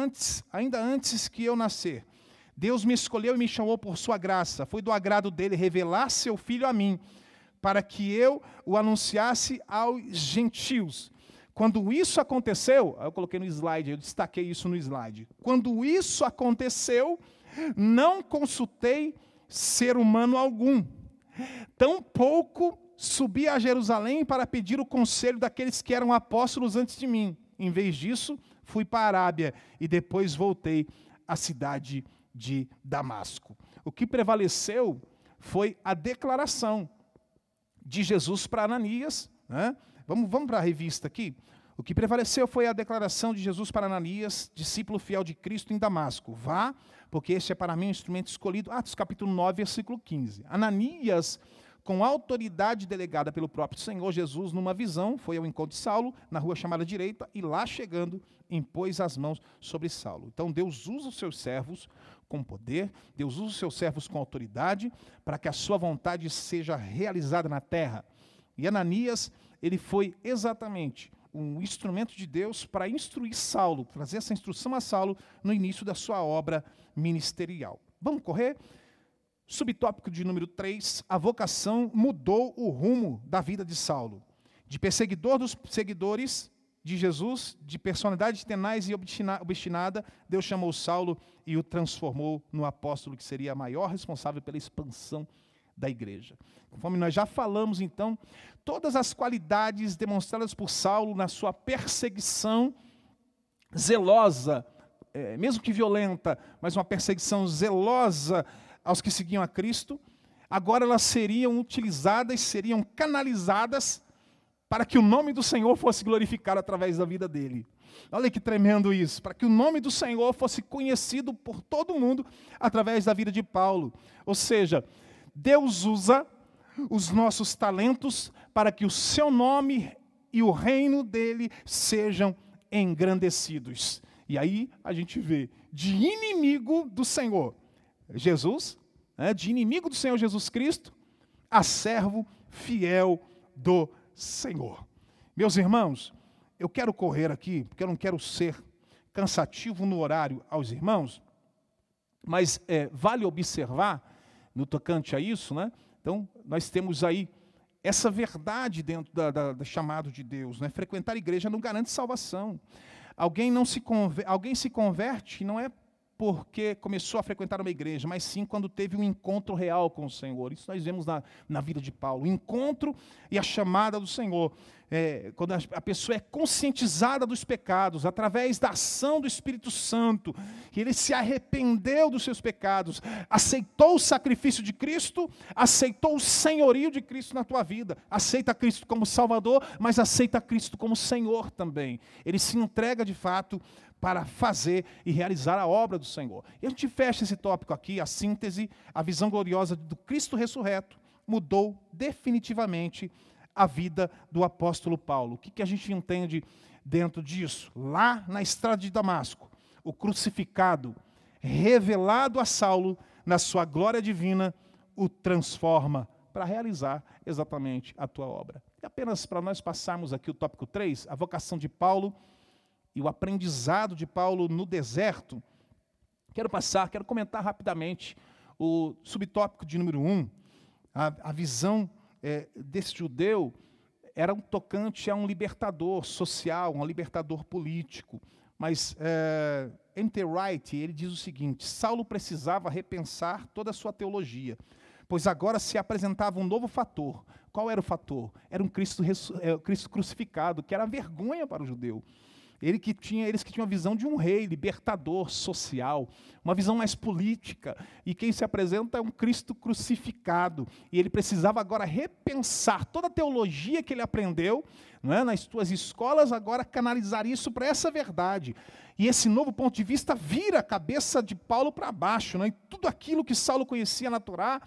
ainda antes que eu nascer, Deus me escolheu e me chamou por sua graça. Foi do agrado dele revelar seu filho a mim, para que eu o anunciasse aos gentios. Quando isso aconteceu, eu coloquei no slide, eu destaquei isso no slide. Quando isso aconteceu, não consultei ser humano algum. Tampouco subi a Jerusalém para pedir o conselho daqueles que eram apóstolos antes de mim. Em vez disso, fui para a Arábia e depois voltei à cidade de Damasco. O que prevaleceu foi a declaração de Jesus para Ananias, né? Vamos para a revista aqui. O que prevaleceu foi a declaração de Jesus para Ananias, discípulo fiel de Cristo em Damasco. Vá, porque este é para mim um instrumento escolhido. Atos capítulo 9, versículo 15. Ananias, com autoridade delegada pelo próprio Senhor Jesus, numa visão, foi ao encontro de Saulo, na rua chamada Direita, e lá chegando, impôs as mãos sobre Saulo. Então Deus usa os seus servos com poder, Deus usa os seus servos com autoridade, para que a sua vontade seja realizada na terra. E Ananias, ele foi exatamente um instrumento de Deus para instruir Saulo, trazer essa instrução a Saulo no início da sua obra ministerial. Vamos correr? Subtópico de número 3, a vocação mudou o rumo da vida de Saulo. De perseguidor dos seguidores de Jesus, de personalidade tenaz e obstinada, Deus chamou Saulo e o transformou no apóstolo que seria maior responsável pela expansão da igreja. Conforme nós já falamos, então, todas as qualidades demonstradas por Saulo na sua perseguição zelosa, mesmo que violenta, mas uma perseguição zelosa aos que seguiam a Cristo, agora elas seriam utilizadas, seriam canalizadas para que o nome do Senhor fosse glorificado através da vida dele. Olha que tremendo isso, para que o nome do Senhor fosse conhecido por todo mundo através da vida de Paulo. Ou seja, Deus usa os nossos talentos para que o seu nome e o reino dele sejam engrandecidos. E aí a gente vê de inimigo do Senhor Jesus, de inimigo do Senhor Jesus Cristo, a servo fiel do Senhor. Meus irmãos, eu quero correr aqui, porque eu não quero ser cansativo no horário aos irmãos, mas vale observar, no tocante a isso, né? Então, nós temos aí essa verdade dentro do chamado de Deus, né? Frequentar a igreja não garante salvação. Alguém se converte não é porque começou a frequentar uma igreja, mas sim quando teve um encontro real com o Senhor. Isso nós vemos na vida de Paulo. O encontro e a chamada do Senhor. Quando a pessoa é conscientizada dos pecados, através da ação do Espírito Santo, que ele se arrependeu dos seus pecados, aceitou o sacrifício de Cristo, aceitou o senhorio de Cristo na tua vida, aceita Cristo como Salvador, mas aceita Cristo como Senhor também. Ele se entrega de fato para fazer e realizar a obra do Senhor. E a gente fecha esse tópico aqui, a síntese, a visão gloriosa do Cristo ressurreto, mudou definitivamente a vida do apóstolo Paulo. O que a gente entende dentro disso? Lá na estrada de Damasco, o crucificado, revelado a Saulo na sua glória divina, o transforma para realizar exatamente a tua obra. E apenas para nós passarmos aqui o tópico 3, a vocação de Paulo e o aprendizado de Paulo no deserto, quero comentar rapidamente o subtópico de número 1, a visão desse judeu era um tocante a um libertador social, um libertador político. Mas N.T. Wright, ele diz o seguinte: Saulo precisava repensar toda a sua teologia, pois agora se apresentava um novo fator. Qual era o fator? Era um Cristo crucificado, que era vergonha para o judeu. Eles que tinham a visão de um rei, libertador, social, uma visão mais política. E quem se apresenta é um Cristo crucificado. E ele precisava agora repensar toda a teologia que ele aprendeu, não é, nas suas escolas, agora canalizar isso para essa verdade. E esse novo ponto de vista vira a cabeça de Paulo para baixo, né? E tudo aquilo que Saulo conhecia na Torá.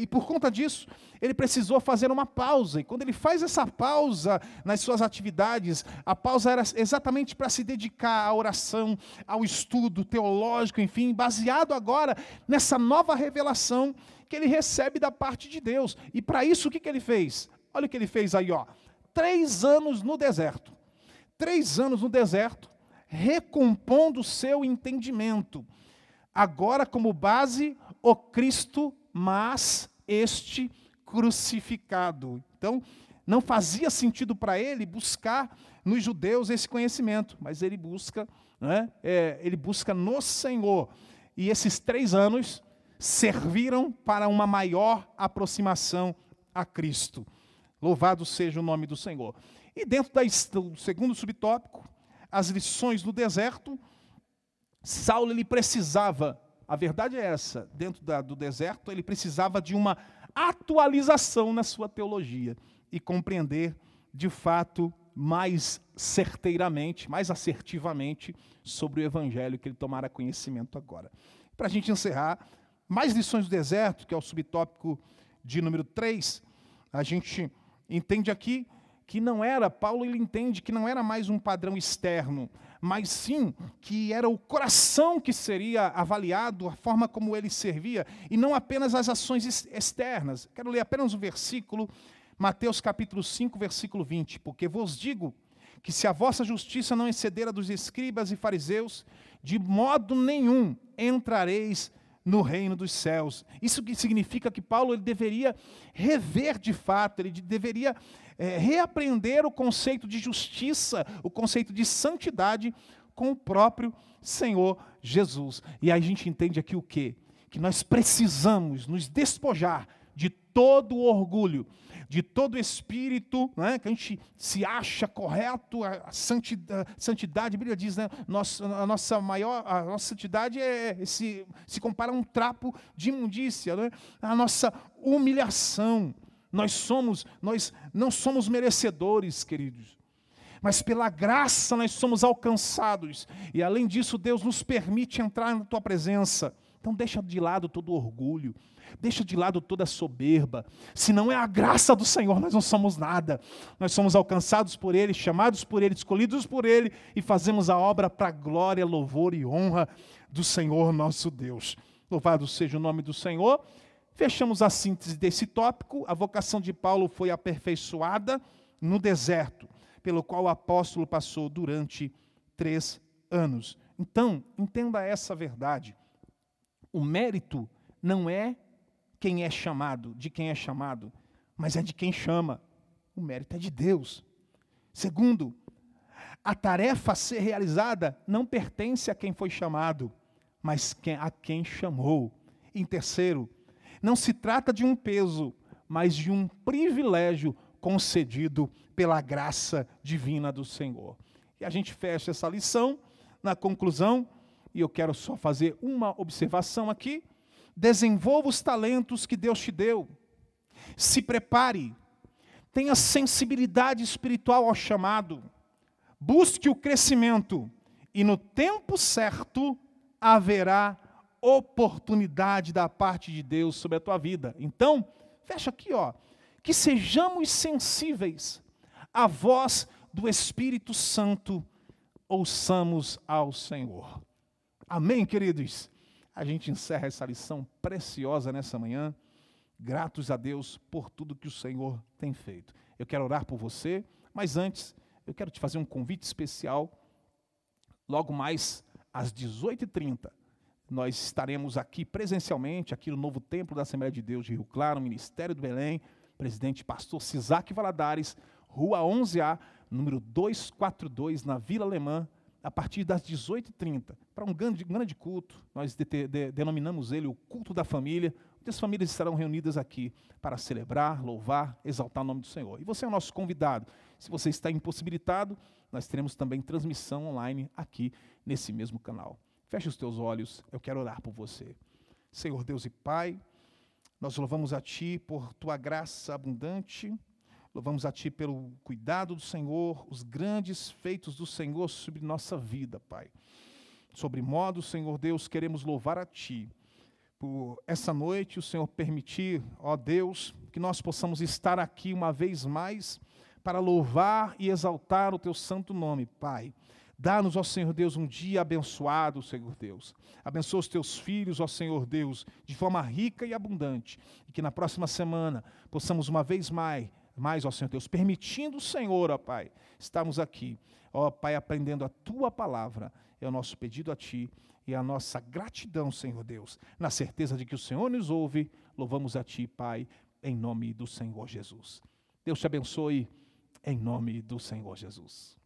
E por conta disso, ele precisou fazer uma pausa. E quando ele faz essa pausa nas suas atividades, a pausa era exatamente para se dedicar à oração, ao estudo teológico, enfim, baseado agora nessa nova revelação que ele recebe da parte de Deus. E para isso, o que ele fez? Olha o que ele fez aí, ó. 3 anos no deserto. 3 anos no deserto, recompondo o seu entendimento. Agora, como base, o Cristo, mas este crucificado. Então, não fazia sentido para ele buscar nos judeus esse conhecimento, mas ele busca, ele busca no Senhor. E esses 3 anos serviram para uma maior aproximação a Cristo. Louvado seja o nome do Senhor. E dentro do segundo subtópico, as lições do deserto, Saulo ele precisava. A verdade é essa, dentro do deserto, ele precisava de uma atualização na sua teologia e compreender, de fato, mais certeiramente, mais assertivamente, sobre o evangelho que ele tomara conhecimento agora. Para a gente encerrar, mais lições do deserto, que é o subtópico de número 3, a gente entende aqui que Paulo ele entende que não era mais um padrão externo, mas sim que era o coração que seria avaliado, a forma como ele servia, e não apenas as ações externas. Quero ler apenas um versículo, Mateus capítulo 5, versículo 20. Porque vos digo que se a vossa justiça não exceder a dos escribas e fariseus, de modo nenhum entrareis no reino dos céus. Isso que significa que Paulo ele deveria rever de fato, ele deveria reaprender o conceito de justiça, o conceito de santidade com o próprio Senhor Jesus. E aí a gente entende aqui o quê? Que nós precisamos nos despojar de todo o orgulho, de todo o espírito, né, que a gente se acha correto, a santidade, a Bíblia diz, né, a nossa santidade se compara a um trapo de imundícia, né, a nossa humilhação. Nós não somos merecedores, queridos, mas pela graça nós somos alcançados, e além disso Deus nos permite entrar na tua presença. Então deixa de lado todo o orgulho, deixa de lado toda a soberba. Se não é a graça do Senhor, nós não somos nada. Nós somos alcançados por Ele, chamados por Ele, escolhidos por Ele, e fazemos a obra para a glória, louvor e honra do Senhor nosso Deus. Louvado seja o nome do Senhor. Fechamos a síntese desse tópico. A vocação de Paulo foi aperfeiçoada no deserto, pelo qual o apóstolo passou durante 3 anos. Então, entenda essa verdade. O mérito não é quem é chamado, de quem é chamado, mas é de quem chama. O mérito é de Deus. Segundo, a tarefa a ser realizada não pertence a quem foi chamado, mas a quem chamou. Em terceiro, não se trata de um peso, mas de um privilégio concedido pela graça divina do Senhor. E a gente fecha essa lição na conclusão, e eu quero só fazer uma observação aqui. Desenvolva os talentos que Deus te deu. Se prepare. Tenha sensibilidade espiritual ao chamado. Busque o crescimento. E no tempo certo haverá oportunidade da parte de Deus sobre a tua vida. Então, fecha aqui, ó. que sejamos sensíveis à voz do Espírito Santo, ouçamos ao Senhor. Amém, queridos? A gente encerra essa lição preciosa nessa manhã, gratos a Deus por tudo que o Senhor tem feito. Eu quero orar por você, mas antes eu quero te fazer um convite especial. Logo mais às 18h30, nós estaremos aqui presencialmente, aqui no novo templo da Assembleia de Deus de Rio Claro, Ministério do Belém, presidente pastor Cisaque Valadares, Rua 11A, número 242, na Vila Alemã, a partir das 18h30, para um grande culto. Nós denominamos ele o culto da família, onde as famílias estarão reunidas aqui para celebrar, louvar, exaltar o nome do Senhor. E você é o nosso convidado. Se você está impossibilitado, nós teremos também transmissão online aqui nesse mesmo canal. Feche os teus olhos, eu quero orar por você. Senhor Deus e Pai, nós louvamos a Ti por Tua graça abundante, louvamos a Ti pelo cuidado do Senhor, os grandes feitos do Senhor sobre nossa vida, Pai. Sobre modo, Senhor Deus, queremos louvar a Ti. Por essa noite, o Senhor permitir, ó Deus, que nós possamos estar aqui uma vez mais para louvar e exaltar o Teu santo nome, Pai. Dá-nos, ó Senhor Deus, um dia abençoado, Senhor Deus. Abençoa os Teus filhos, ó Senhor Deus, de forma rica e abundante. E que na próxima semana possamos uma vez mais, ó Senhor Deus, permitindo o Senhor, ó Pai, estarmos aqui, ó Pai, aprendendo a Tua palavra. É o nosso pedido a Ti e a nossa gratidão, Senhor Deus, na certeza de que o Senhor nos ouve. Louvamos a Ti, Pai, em nome do Senhor Jesus. Deus te abençoe, em nome do Senhor Jesus.